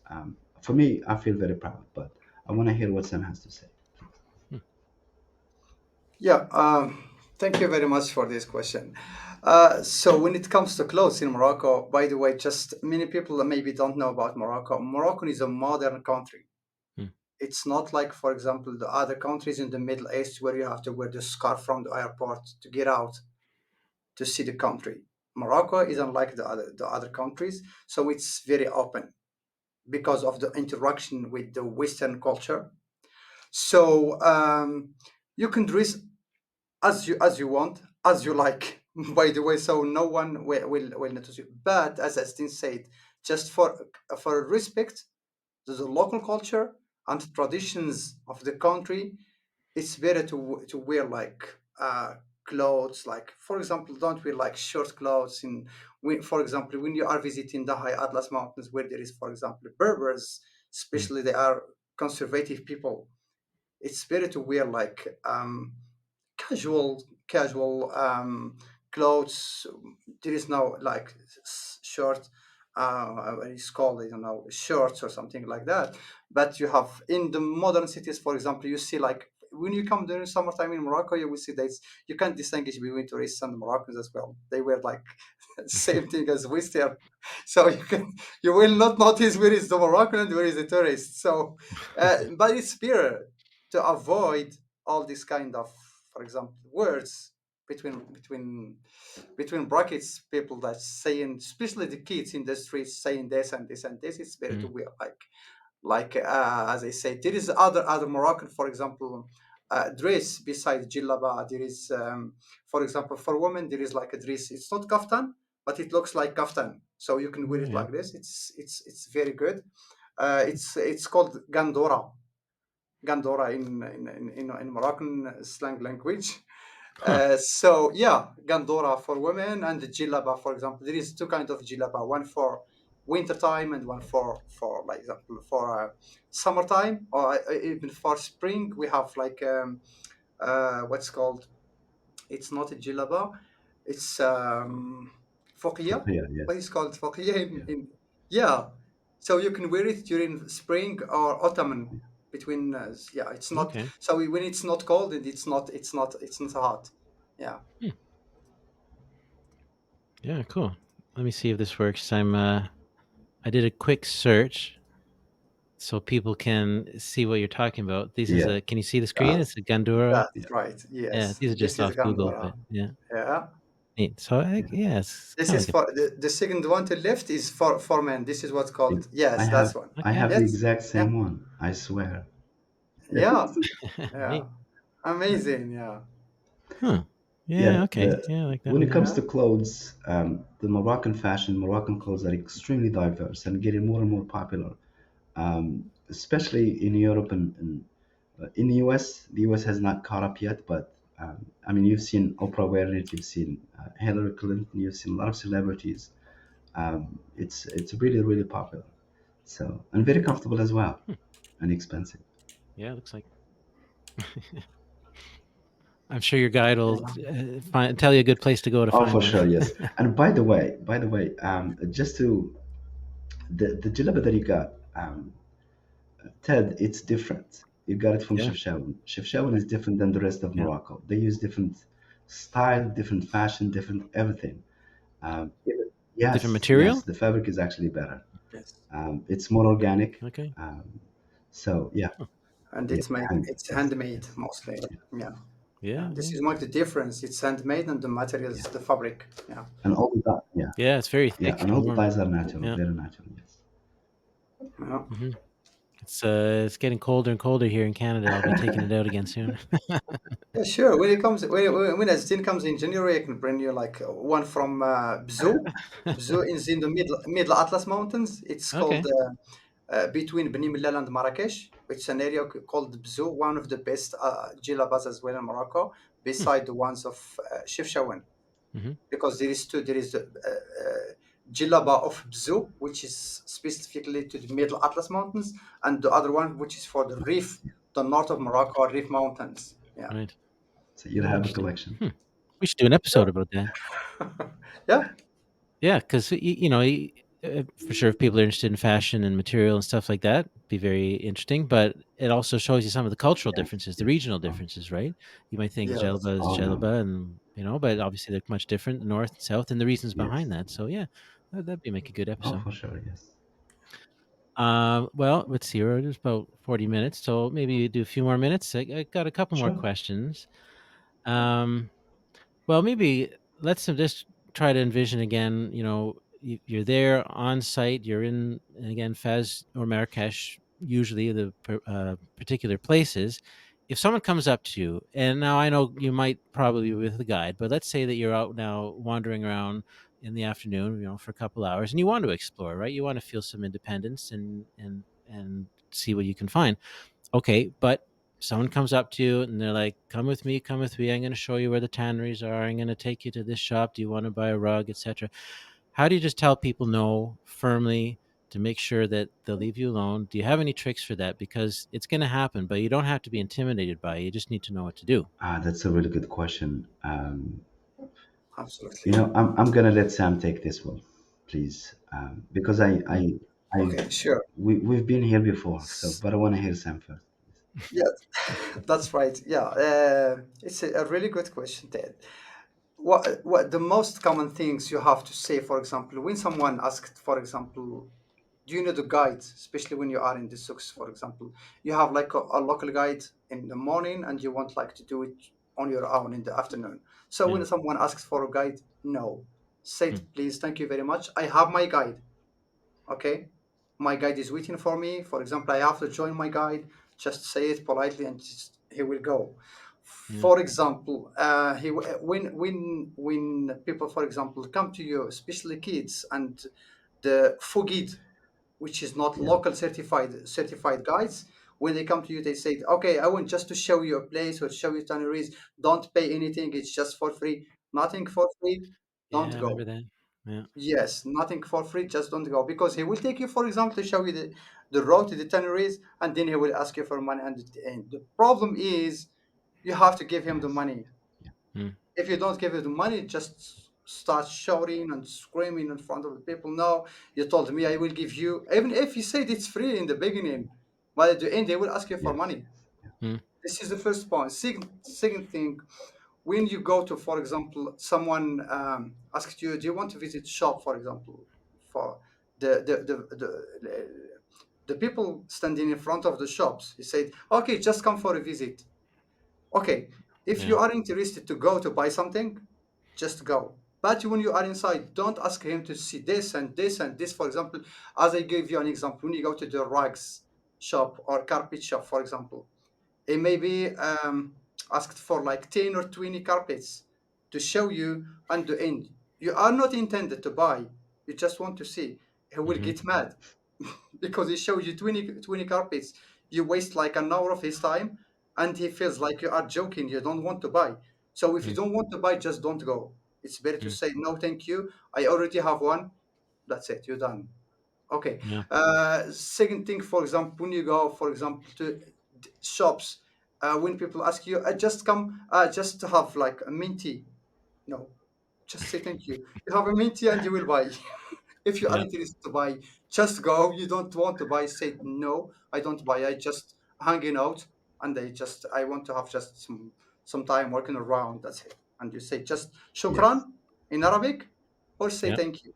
for me, I feel very proud. But I want to hear what Sam has to say, please. Hmm. Yeah. Thank you very much for this question. So when it comes to clothes in Morocco, by the way, just many people maybe don't know about Morocco. Morocco is a modern country. Hmm. It's not like, for example, the other countries in the Middle East where you have to wear the scarf from the airport to get out to see the country. Morocco is unlike the other countries, so it's very open because of the interaction with the Western culture. So you can dress as you want, as you like. By the way, so no one will notice you. But as Astin said, just for respect to the local culture and traditions of the country, it's better to wear like clothes. Like for example, don't wear like short clothes. For example, when you are visiting the High Atlas Mountains, where there is, for example, Berbers, Hmm. especially they are conservative people. It's better to wear like casual clothes. There is no like short what is called, I don't know, shorts or something like that. But you have in the modern cities, for example, you see like when you come during summertime in Morocco, you will see that you can't distinguish between tourists and Moroccans as well. They wear like same thing as Western, so you will not notice where is the Moroccan and where is the tourist. So, but it's better to avoid all these kind of, for example, words between brackets, people that saying, especially the kids in the streets saying this and this and this. It's better Hmm. to wear like as I said, there is other Moroccan, for example, dress beside jillaba. There is, for example, for women there is like a dress. It's not kaftan, but it looks like kaftan, so you can wear Oh, it yeah. like this. It's very good. It's called gandora. Gandora in Moroccan slang language. Huh. So yeah, Gandora for women and Jilaba, for example. There is two kinds of Jilaba, one for winter time and one for like example for summertime, or even for spring. We have like what's called, it's not a Jilaba, it's Fokia. Fakir, What yes. is called Fokia Yeah. yeah. So you can wear it during spring or autumn between yeah, it's not, Okay. so when it's not cold and it's not hot. Yeah. Hmm. Yeah, cool. Let me see if this works. I did a quick search so people can see what you're talking about. This is Yeah. a can you see the screen? That, It's a Gandura. that's Yeah. right. Yeah, Yes. these are This just is off Google, Gandora. but yeah. Yeah. Neat. So Yeah. yeah, it's This kind is of like for the second one to left is for men. This is what's called. I Yes, that's have one. a I okay. have the Yes. exact Yeah. same one. I swear. Yeah. Neat. Yeah. Amazing. Yeah. Huh. Yeah, Yeah, okay. the Yeah, I like that when one. it Yeah. comes Yeah. to clothes, the Moroccan fashion, Moroccan clothes are extremely diverse and getting more and more popular, especially in Europe and in the US. The US has not caught up yet, but I mean, you've seen Oprah wearing it, you've seen Hillary Clinton, you've seen a lot of celebrities. It's really really popular, so and very comfortable as well, Hmm. and expensive. Yeah, looks like I'm sure your guide will Yeah. tell you a good place to go to Oh, find for one. sure, yes. And by the way, just to the jalaba that you got, Ted, it's different. You got it from Yeah. Chefchaouen. Chefchaouen is different than the rest of Yeah. Morocco. They use different style, different fashion, different everything. Different Yes, yes, material? the fabric is actually better. Yes. It's more organic. Okay. So yeah, Huh. And yeah, it's yes, handmade yes, mostly. yeah, Yeah. Yeah. Yeah, This yeah. is like the difference. It's handmade and the materials, yeah. the fabric. Yeah. And all the yeah, Yeah, it's very yeah, thick and and all the warm. dyes are natural, Yeah. very natural. Yes. Yeah. Hmm. It's getting colder and colder here in Canada. I'll be taking it out again soon. Yeah, sure. When a tin comes in January, I can bring you like one from Bzu. Bzu is in the middle Atlas Mountains. It's called Okay. between Beni Mellal and Marrakech, which is an area called Bzu, one of the best djellabas as well in Morocco, Hmm. beside the ones of Chefchaouen. Hmm. Because there is two. There is the djellaba of Bzu, which is specifically to the Middle Atlas Mountains, and the other one, which is for the Rif, the north of Morocco, Rif Mountains. Yeah. Right. So you'll Oh, have a interesting. collection. Hmm. We should do an episode about that. Yeah. Yeah, because for sure, if people are interested in fashion and material and stuff like that, be very interesting, but it also shows you some of the cultural Yes, differences, the yes. regional Oh, differences, right? You might think Yes. Jelba is oh no. Jelba, and but obviously they're much different, north, south, and the reasons behind Yes. that. So yeah, that'd be make a good Oh, episode. for sure. Yes. Well, let's see. We're just about 40 minutes, so maybe do a few more minutes. I got a couple more Sure. questions. Um, well, maybe let's just try to envision again. You're there on site. You're in, and again, Fez or Marrakesh, usually the particular places. If someone comes up to you, and now I know you might probably be with a guide, but let's say that you're out now wandering around in the afternoon, for a couple hours, and you want to explore, right? You want to feel some independence and see what you can find. Okay, but someone comes up to you and they're like, "Come with me, come with me. I'm going to show you where the tanneries are. I'm going to take you to this shop. Do you want to buy a rug, etc." How do you just tell people no firmly to make sure that they'll leave you alone? Do you have any tricks for that? Because it's going to happen, but you don't have to be intimidated by it. You just need to know what to do. That's a really good question. Absolutely. I'm gonna let Sam take this one, please, because Mm. Okay, sure. we've been here before, so S- but I want to hear Sam first. Yeah, that's right. Yeah, it's a really good question, Ted. What the most common things you have to say, for example, when someone asked, for example, do you know the guide, especially when you are in the souks, for example, you have like a local guide in the morning and you want like to do it on your own in the afternoon. So Yeah. when someone asks for a guide, no, say Mm. please, thank you very much, I have my guide. Okay, my guide is waiting for me. For example, I have to join my guide, just say it politely and just, he will go. Yeah. For example, when people, for example, come to you, especially kids, and the fugid, which is not Yeah. local certified guides, when they come to you, they say, okay, I want just to show you a place or show you tanneries, don't pay anything, it's just for free. Nothing for free, Yeah. I don't remember go. that. Yeah. Yes, nothing for free, just don't go, because he will take you, for example, to show you the road to the tanneries, and then he will ask you for money, and the problem is you have to give him the Yes. money. Yeah. Mm. If you don't give him the money, just start shouting and screaming in front of the people. No, you told me I will give you, even if you said it's free in the beginning, but at the end they will ask you for Yes. money. Yes. Yeah. Mm. This is the first point. Second thing, when you go to, for example, someone asked you, do you want to visit shop, for example, for the people standing in front of the shops, he said, okay, just come for a visit. Okay, if you Yeah. are interested to go to buy something, just go. But when you are inside, don't ask him to see this and this and this. For example, as I gave you an example, when you go to the rugs shop or carpet shop, for example, he maybe asked for like 10 or 20 carpets to show you, and the end. You are not intended to buy, you just want to see. He will Mm-hmm. get mad because he shows you 20 carpets. You waste like an hour of his time, and he feels like you are joking, you don't want to buy. So if you Mm. don't want to buy, just don't go. It's better to Mm. say, no, thank you. I already have one. That's it. You're done. Okay. Yeah. Second thing, for example, when you go, for example, to shops, when people ask you, just come, just to have like a minty. No, just say thank you. You have a minty and you will buy. If you are Yeah. interested to buy, just go. You don't want to buy, say no, I don't buy. I just hanging out, and I want to have just some time working around. That's it. And you say just shukran Yes. in Arabic, or say Yeah. thank you.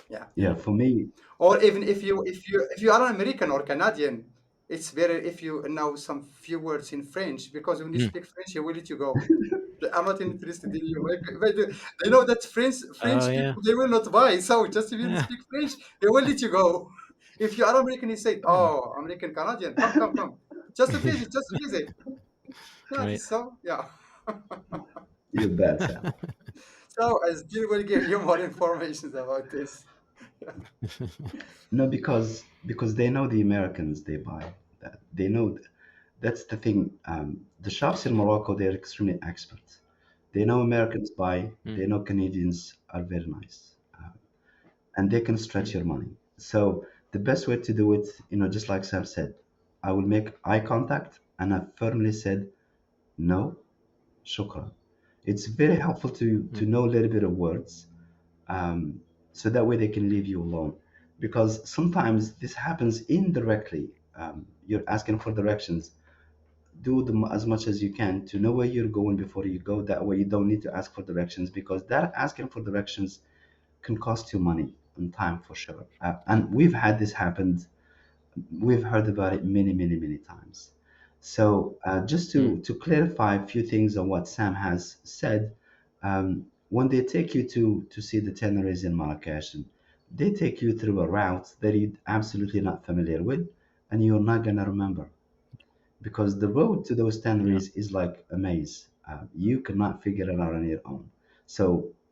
Yeah. Yeah. For me, Or even if you are an American or Canadian, it's better if you know some few words in French, because when you Mm. speak French, he will let you go. I'm not interested in you. But they know that Oh French yeah. people, they will not buy. So just if you Yeah. speak French, they will let you go. If you are American, he said, Mm. "Oh, American Canadian, come, come, come, just a visit, just a visit." Yeah, Right. this so yeah. you're bad, Sam. So I still will give you more information about this. No, because they know the Americans they buy. That they know. That's the thing. The shops in Morocco, they're extremely experts. They know Americans buy. Mm. They know Canadians are very nice, and they can stretch Mm. your money. So the best way to do it, just like Sam said, I will make eye contact, and I firmly said no, shukran. It's very helpful to Mm. know a little bit of words, so that way they can leave you alone. Because sometimes this happens indirectly. You're asking for directions. Do as much as you can to know where you're going before you go. That way, you don't need to ask for directions, because that asking for directions can cost you money and time for sure. And we've had this happen. We've heard about it many, many, many times. So just Mm. to clarify a few things on what Sam has said, when they take you to see the Teneris in Marrakesh, and they take you through a route that you're absolutely not familiar with, and you're not gonna remember, because the road to those Yeah. tanneries is like a maze. You cannot figure it out on your own. So,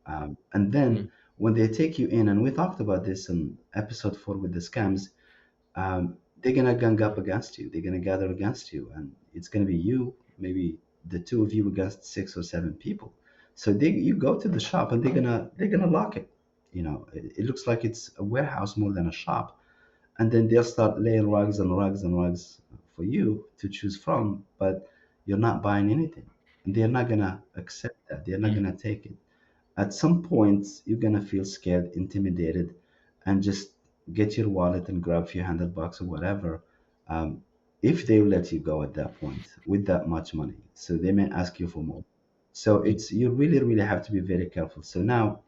and Mm. then when they take you in, and we talked about this in episode 4 with the scams, they're gonna gang up against you. They're gonna gather against you, and it's gonna be you, maybe the two of you against 6 or 7 people. So you go to the shop, and they're gonna lock it. It looks like it's a warehouse more than a shop, and then they'll start laying rugs and rugs and rugs for you to choose from, but you're not buying anything, and they're not gonna accept that. They're not Mm. gonna take it. At some point, you're gonna feel scared, intimidated, and just get your wallet and grab a few $100 or whatever. Um, if they let you go at that point with that much money, so they may ask you for more. So Mm. it's you really, really have to be very careful. So now,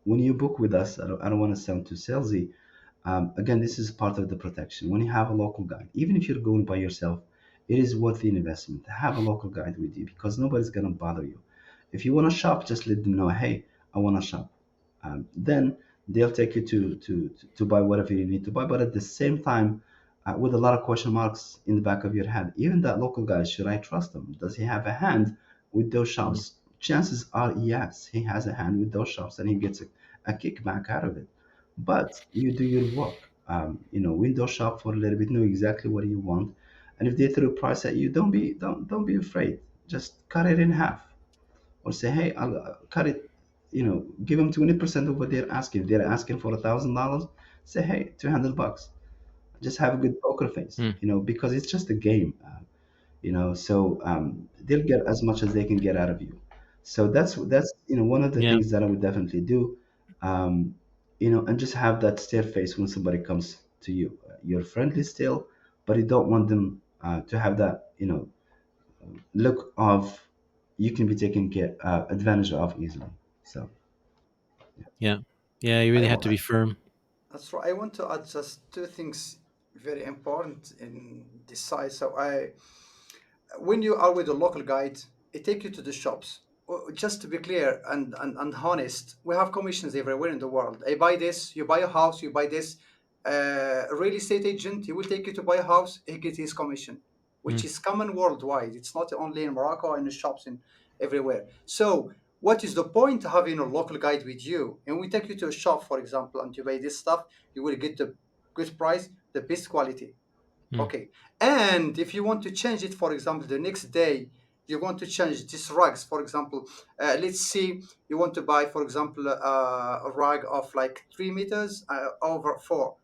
when you book with us, I don't want to sound too salesy. Again, this is part of the protection. When you have a local guide, even if you're going by yourself, it is worth the investment to have a local guide with you, because nobody's going to bother you. If you want to shop, just let them know, hey, I want to shop. Then they'll take you to buy whatever you need to buy. But at the same time, with a lot of question marks in the back of your head, even that local guide, should I trust him? Does he have a hand with those Mm. shops? Chances are, yes, he has a hand with those shops, and he gets a kickback out of it. But you do your work. Window shop for a little bit, know exactly what you want, and if they throw a price at you, don't be afraid. Just cut it in half, or say, hey, I'll cut it. Give them 20% of what they're asking. If they're asking for $1,000, say, hey, $200. Just have a good poker face, Mm. because it's just a game. So they'll get as much as they can get out of you. So that's one of the Yeah. things that I would definitely do. And just have that stare face when somebody comes to you. You're friendly still, but you don't want them to have that look of you can be taken advantage of easily. So Yeah. Yeah. You I, really have to wa- be firm. That's right. I want to add just two things very important in this side. When you are with a local guide, it take you to the shops. Just to be clear and honest, we have commissions everywhere in the world. I buy this, you buy a house, you buy this. A real estate agent, he will take you to buy a house, he gets his commission, which Mm. is common worldwide. It's not only in Morocco and the shops in everywhere. So what is the point of having a local guide with you? And we take you to a shop, for example, and you buy this stuff, you will get the good price, the best quality. Mm. Okay. And if you want to change it, for example, the next day, you want to change these rugs, for example, let's see, you want to buy, for example, a rug of like 3 meters over 4.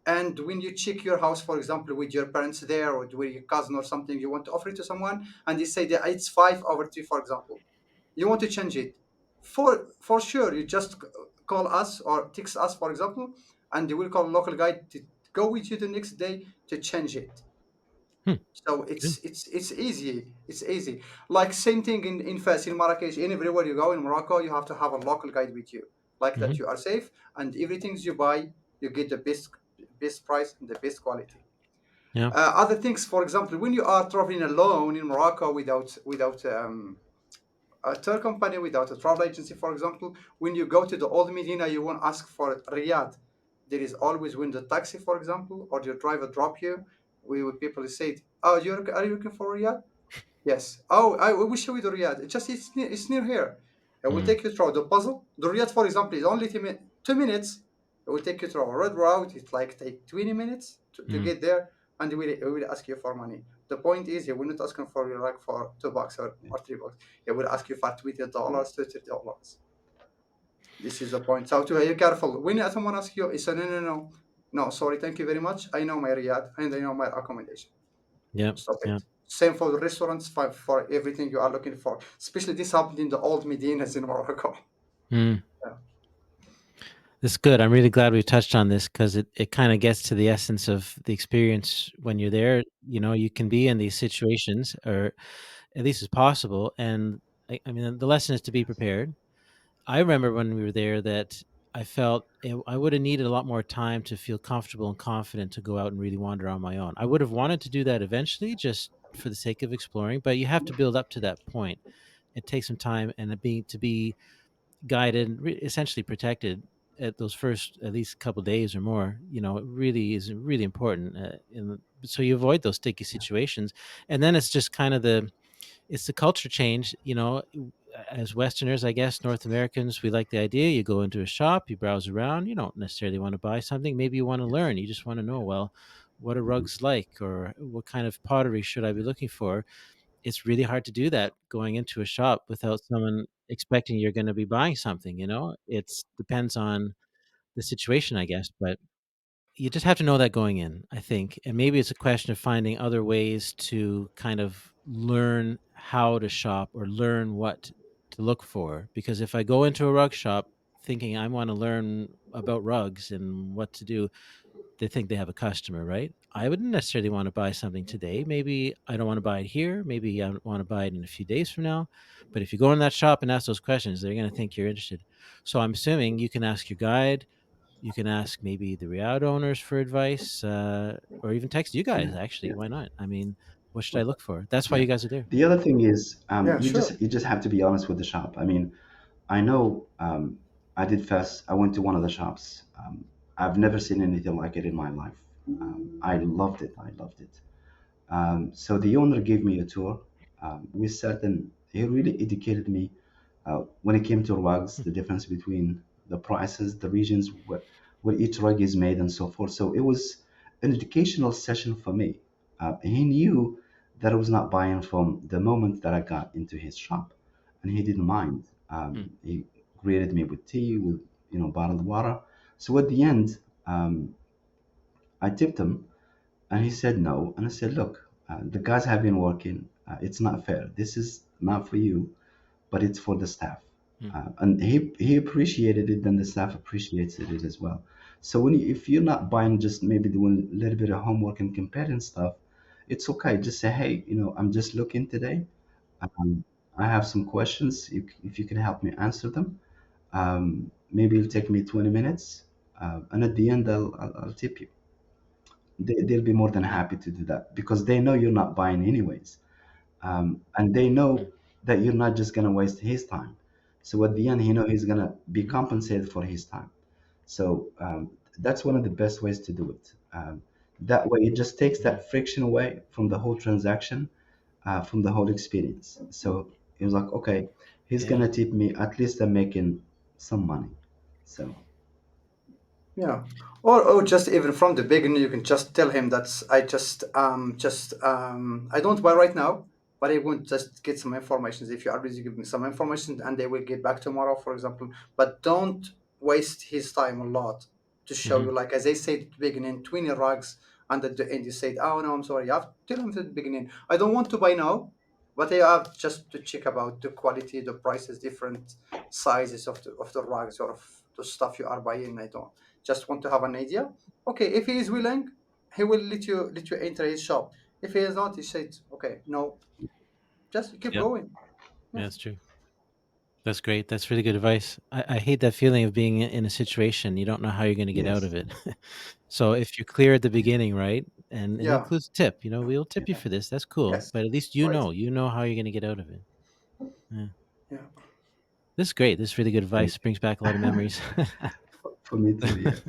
And when you check your house, for example, with your parents there or with your cousin or something, you want to offer it to someone, and they say that it's 5/3, for example. You want to change it. For sure, you just call us or text us, for example, and they will call a local guide to go with you the next day to change it. Hmm. So Good. it's easy. It's easy. Like same thing in Fes, in Marrakech, in everywhere you go in Morocco, you have to have a local guide with you. Like that Hmm. you are safe, and everything you buy, you get the best price and the best quality. Yeah. Other things, for example, when you are traveling alone in Morocco without a tour company, without a travel agency, for example, when you go to the old Medina, you won't ask for Riyadh. There is always when the taxi, for example, or your driver drop you, we would people say, "Oh, are you looking for Riyadh?" Yes. Oh, I will show you the Riyadh. It's near here. It will Mm. take you through the puzzle. The Riyadh, for example, is only 2 minutes. It will take you through a red route. It like take 20 minutes to Mm. get there, and it will ask you for money. The point is, it will not ask for you like for $2 or $3. It will ask you for $20, $30. This is the point. So to be careful. When someone asks you, it's a no, no, no, no. Sorry, thank you very much. I know my Riyadh and I know my accommodation. Yeah. Stop Yeah. it. Same for the restaurants, for everything you are looking for. Especially this happened in the old Medinas in Morocco. Mm. Yeah. This is good. I'm really glad we touched on this because it kind of gets to the essence of the experience when you're there. You know, you can be in these situations, or at least as possible. And I mean, the lesson is to be prepared. I remember when we were there that I felt I would have needed a lot more time to feel comfortable and confident to go out and really wander on my own. I would have wanted to do that eventually, just for the sake of exploring, but you have to build up to that point. It takes some time, and being to be guided, essentially protected at those first at least couple days or more. You know, it really is really important. So you avoid those sticky situations, and then it's just kind of the culture change. You know, as Westerners, I guess North Americans, we like the idea. You go into a shop, you browse around. You don't necessarily want to buy something. Maybe you want to Yes. learn. You just want to know, well, what are Mhm. rugs like, or what kind of pottery should I be looking for? It's really hard to do that going into a shop without someone expecting you're going to be buying something. You know, it's depends on the situation, I guess, but you just have to know that going in, I think. And maybe it's a question of finding other ways to kind of learn how to shop or learn what to look for. Because if I go into a rug shop thinking I want to learn about rugs and what to do, they think they have a customer, right? I wouldn't necessarily want to buy something today. Maybe I don't want to buy it here. Maybe I want to buy it in a few days from now. But if you go in that shop and ask those questions, they're going to think you're interested. So I'm assuming you can ask your guide, you can ask maybe the Riad owners for advice, or even text you guys. Yeah, Actually, yeah. why not? I mean, what should I Well, look for? That's why yeah. you guys are there. The other thing is, Yeah, sure. you just have to be honest with the shop. I mean, I know I did first. I went to one of the shops. I've never seen anything like it in my life. I loved it. I loved it. So the owner gave me a tour. We sat and he really educated me when it came to rugs, the difference between the prices, the regions where each rug is made, and so forth. So it was an educational session for me. He knew that I was not buying from the moment that I got into his shop, and he didn't mind. Hmm. He greeted me with tea, with bottled water. So at the end, I tipped him, and he said no. And I said, look, the guys have been working. It's not fair. This is not for you, but it's for the staff. Hmm. And he appreciated it, and the staff appreciates it as well. So if you're not buying, just maybe doing a little bit of homework and comparing stuff, it's okay. Just say, hey, I'm just looking today. Um, I have some questions. If you can help me answer them, maybe it'll take me 20 minutes, and at the end, I'll tip you. They'll be more than Yeah. happy to do that because they know you're not buying anyways, and they know Hmm. that you're not just gonna waste his time. So at the end, he know he's gonna be Hmm. compensated for his time. So that's one of the best ways to do it. That way, it just takes Hmm. that friction away from the whole transaction, from the whole experience. So he was like, okay, he's Yeah. gonna tip me. At least I'm making some money. So Yeah, or just even from the beginning, you can just tell him that I don't buy right now, but I want just get some information. If you are busy, give me some information, and they will get back tomorrow, for example. But don't waste his time a lot to show Hmm. you, like as I said at the beginning, 20 rugs, and at the end you said, "Oh no, I'm sorry." You have to tell him at the beginning, "I don't want to buy now." But I have just to check about the quality, the prices, different sizes of the rugs or of the stuff you are buying. I don't just want to have an idea. Okay, if he is willing, he will let you enter his shop. If he is not, he said, okay, no, just keep Yep. going. Yeah, Yes, that's true. That's great. That's really good advice. I hate that feeling of being in a situation you don't know how you're going to get out yes, of it. So if you're clear at the beginning, right, and it yeah, includes tip, we'll tip you yeah. for this. That's cool. yes, But at least right, you know how you're going to get out of it. Yeah. yeah, This is great. This is really good Thank advice. Brings back a lot of memories. for me too. Yes.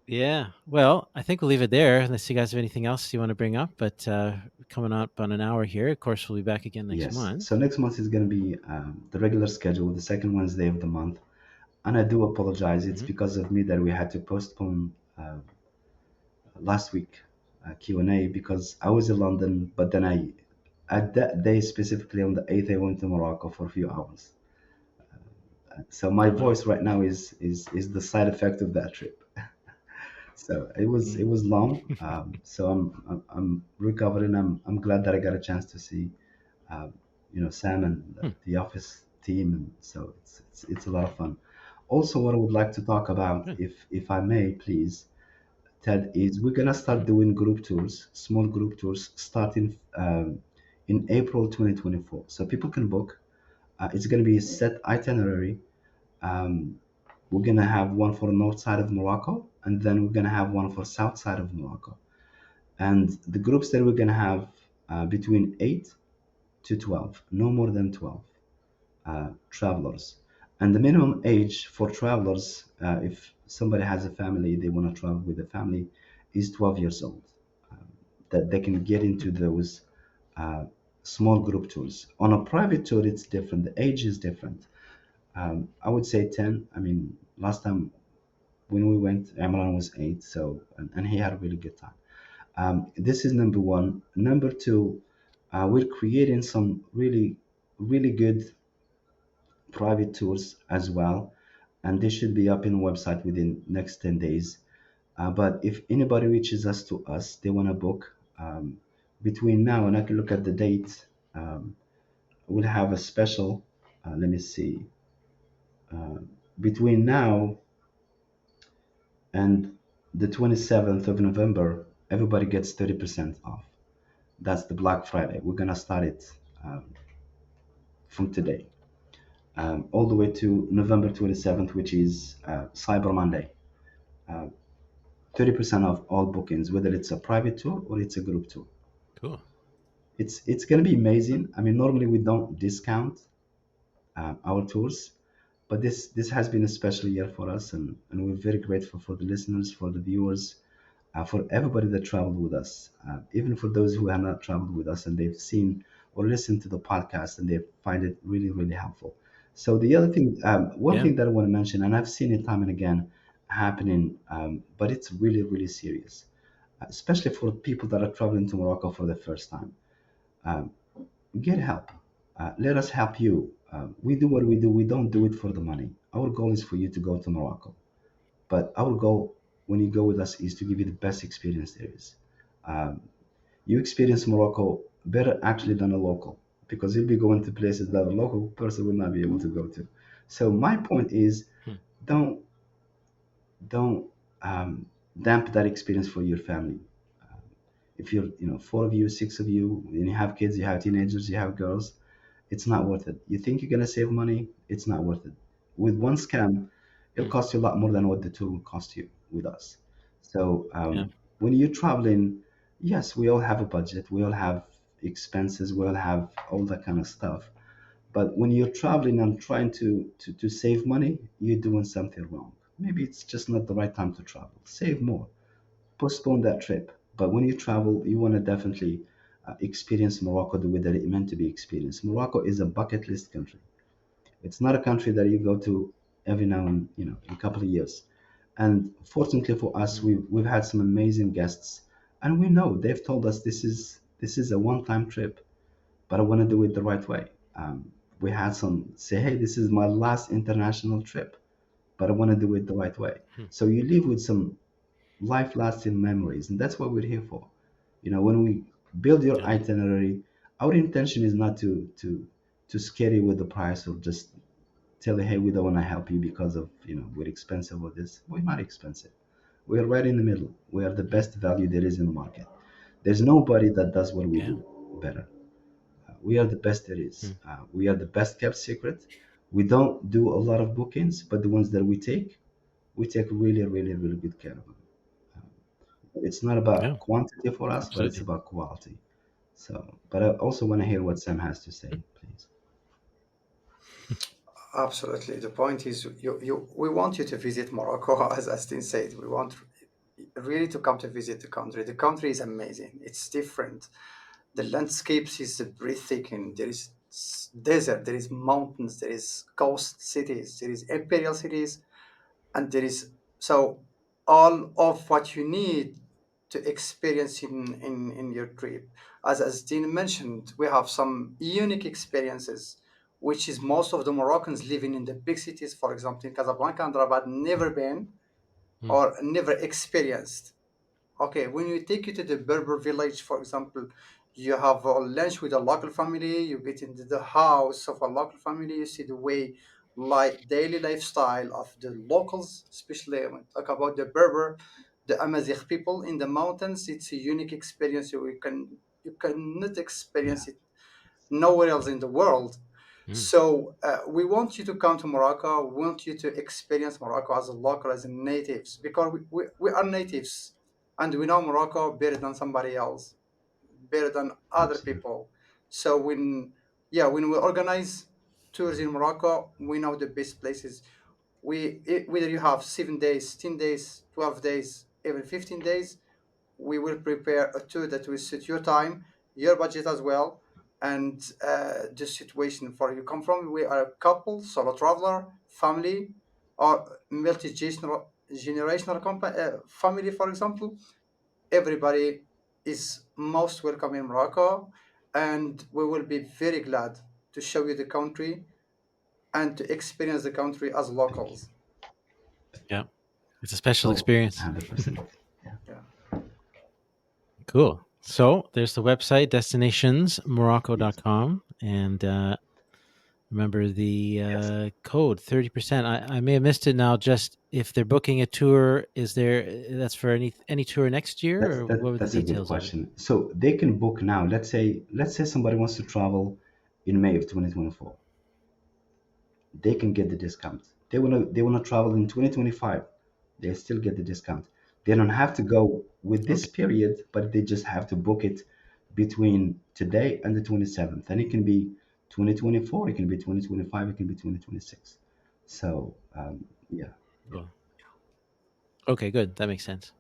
Yeah. Well, I think we'll leave it there unless you guys have anything else you want to bring up. But coming up on an hour here. Of course, we'll be back again next Yes. month. So next month is going to be the regular schedule, the second Wednesday of the month. And I do apologize. It's Hmm. because of me that we had to postpone last week Q&A because I was in London, but then at that day specifically on the 8th, I went to Morocco for a few hours. So my Oh, wow. voice right now is the side effect of that trip. So it Mm. was long. So I'm recovering. I'm glad that I got a chance to see Sam and Hmm. the office team, and so it's a lot of fun. Also, what I would like to talk about, Good. if I may, please, Ted, is we're gonna start Mhm. doing group tours, small group tours, starting in April 2024. So people can book. It's gonna be a set itinerary. Um, we're gonna have one for north side of Morocco, and then we're gonna have one for south side of Morocco. And the groups that we're gonna have between 8 to 12, no more than 12 travelers. And the minimum age for travelers, if somebody has a family, they want to travel with a family, is 12 years old. That they can get Hmm. into those uh, small group tours. On a private tour, it's different. The age is different. I would say 10. I mean, last time when we went, Imran was 8, so and he had a really good time. This is number one. Number two, we're creating some really good private tours as well, and they should be up in the website within next 10 days. But if anybody reaches us, they want to book between now and I can look at the date. We'll have a special. Let me see. Uh, Between now and the 27th of November, everybody gets 30% off. That's the Black Friday. We're gonna start it from today, all the way to November 27th, which is Cyber Monday. Uh, 30% of all bookings, whether it's a private tour or it's a group tour. Cool. It's going to be amazing. I mean, normally we don't discount our tours, but this has been a special year for us, and we're very grateful for the listeners, for the viewers, for everybody that traveled with us, even for those who have not traveled with us and they've seen or listened to the podcast and they find it really helpful. So the other thing, one Yeah. thing that I want to mention, and I've seen it time and again happening, but it's really serious, especially for people that are traveling to Morocco for the first time. Um, get help. Let us help you. We do what we do. We don't do Mm. it for the money. Our goal is for you to go to Morocco. But our goal when you go with us is to give you the best experience there is. Um, you experience Morocco better actually than a local because you'll be going to places that a local person will not be able to go to. So my point is, Hmm. don't don't damp that experience for your family. If you're, four of you, six of you, and you have kids, you have teenagers, you have girls, it's not worth it. You think you're gonna save money? It's not worth it. With one scam, it'll Hmm. cost you a lot more than what the tour will cost you with us. So Yeah. when you're traveling, yes, we all have a budget, we all have expenses, we all have all that kind of stuff. But when you're traveling and trying to save money, you're doing something wrong. Maybe it's just not the right time to travel. Save more, postpone that trip. But when you travel, you want to definitely experience Morocco the way that it meant to be experienced. Morocco is a bucket list country. It's not a country that you go to every now and in a couple of years. And fortunately for us, Mm. we've had some amazing guests, and we know they've told us this is a one-time trip, but I want to do it the right way. We had some say, "Hey, this is my last international trip, but I want to do it the right way." Hmm. So you leave with some life-lasting memories, and that's what we're here for. When we build your Yeah. itinerary, our intention is not to scare you with the price or just tell you, hey, we don't want to help you because of we're expensive or this. We're not expensive. We're right in the middle. We are the Hmm. best value there is in the market. There's nobody that does what we Yeah. do better. We are the best there Hmm. is. We are the best kept secret. We don't do a lot of bookings, but the ones that we take really good care of them. It's not Yeah. about quantity for us, but it's Absolutely. about quality. So, but I also want to hear what Sam has to say, please. Absolutely. The point is, we want you to visit Morocco, as Astin said. We want really to come to visit the country. The country is amazing. It's different. The landscapes is breathtaking. There is desert, there is mountains, there is coast cities, there is imperial cities, and there is so all of what you need to experience in your trip. As Dean mentioned, we have some unique experiences, which is most of the Moroccans living in the big cities, for example, in Casablanca and Rabat, never been Hmm. or never experienced. Okay, when we take you to the Berber village, for example, you have a lunch with a local family, you get into the house of a local family, you see the way like daily lifestyle of the locals, especially when we talk about the Berber, the Amazigh people in the mountains. It's a unique experience. You cannot Yeah, experience it nowhere else in the world. Mm. So we want you to come to Morocco. We want you to experience Morocco as a local, as a natives, because we are natives, and we know Morocco better than somebody else, better than other absolutely. people. So when we organize tours in Morocco, we know the best places. Whether you have 7 days, 10 days, 12 days, even 15 days, we will prepare a tour that will suit your time, your budget as well, and the situation for you come from. We are a couple, solo traveler, family, or multi-generational family, for example. Everybody is most welcome in Morocco, and we will be very glad to show you the country and to experience the country as Thank you. locals. Yeah, it's a special So, experience. 100%. Yeah, Yeah. Cool. So there's the website, yes, destinationsmorocco.com. And remember the yes. code 30%. I may have missed it now. Just if they're booking a tour, is there that's for any tour next year, or what were the That's a good details of it? question. So they can book now. Let's say somebody wants to travel in May of 2024. They can get the discount. They wanna travel in 2025. They still get the discount. They don't have to go with this Okay. period, but they just have to book it between today and the 27th. And it can be 2024, it can be 2025, it can be 2026. So yeah, Cool. Okay, good. That makes sense.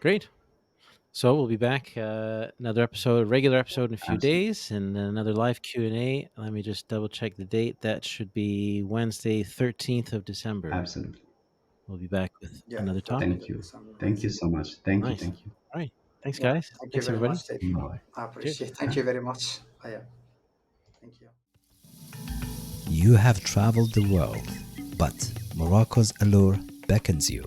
Great. So we'll be back another episode, regular episode in a few absolutely, days, and then another live Q&A. Let me just double check the date. That should be Wednesday, 13th of December. absolutely. We'll be back with Yeah, another 13th topic. Thank of you. December. Thank you Nice. so much. Thank you. Nice. Thank you. All right. Thanks, Yeah, guys. thank you Thanks, very everybody. much, Dave. Bye. I Cheers. appreciate. Thank you very much. Yeah, thank you. You have traveled the world, but Morocco's allure beckons you.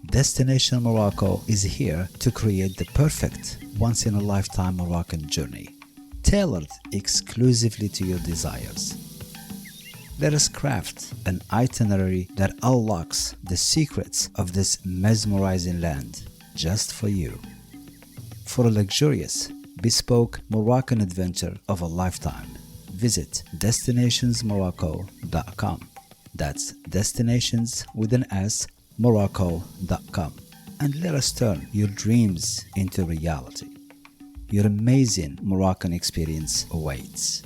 Destination Morocco is here to create the perfect once in a lifetime Moroccan journey, tailored exclusively to your desires. Let us craft an itinerary that unlocks the secrets of this mesmerizing land just for you. For a luxurious, bespoke Moroccan adventure of a lifetime, visit destinationsmorocco.com. That's destinations with an S, morocco.com. And let us turn your dreams into reality. Your amazing Moroccan experience awaits.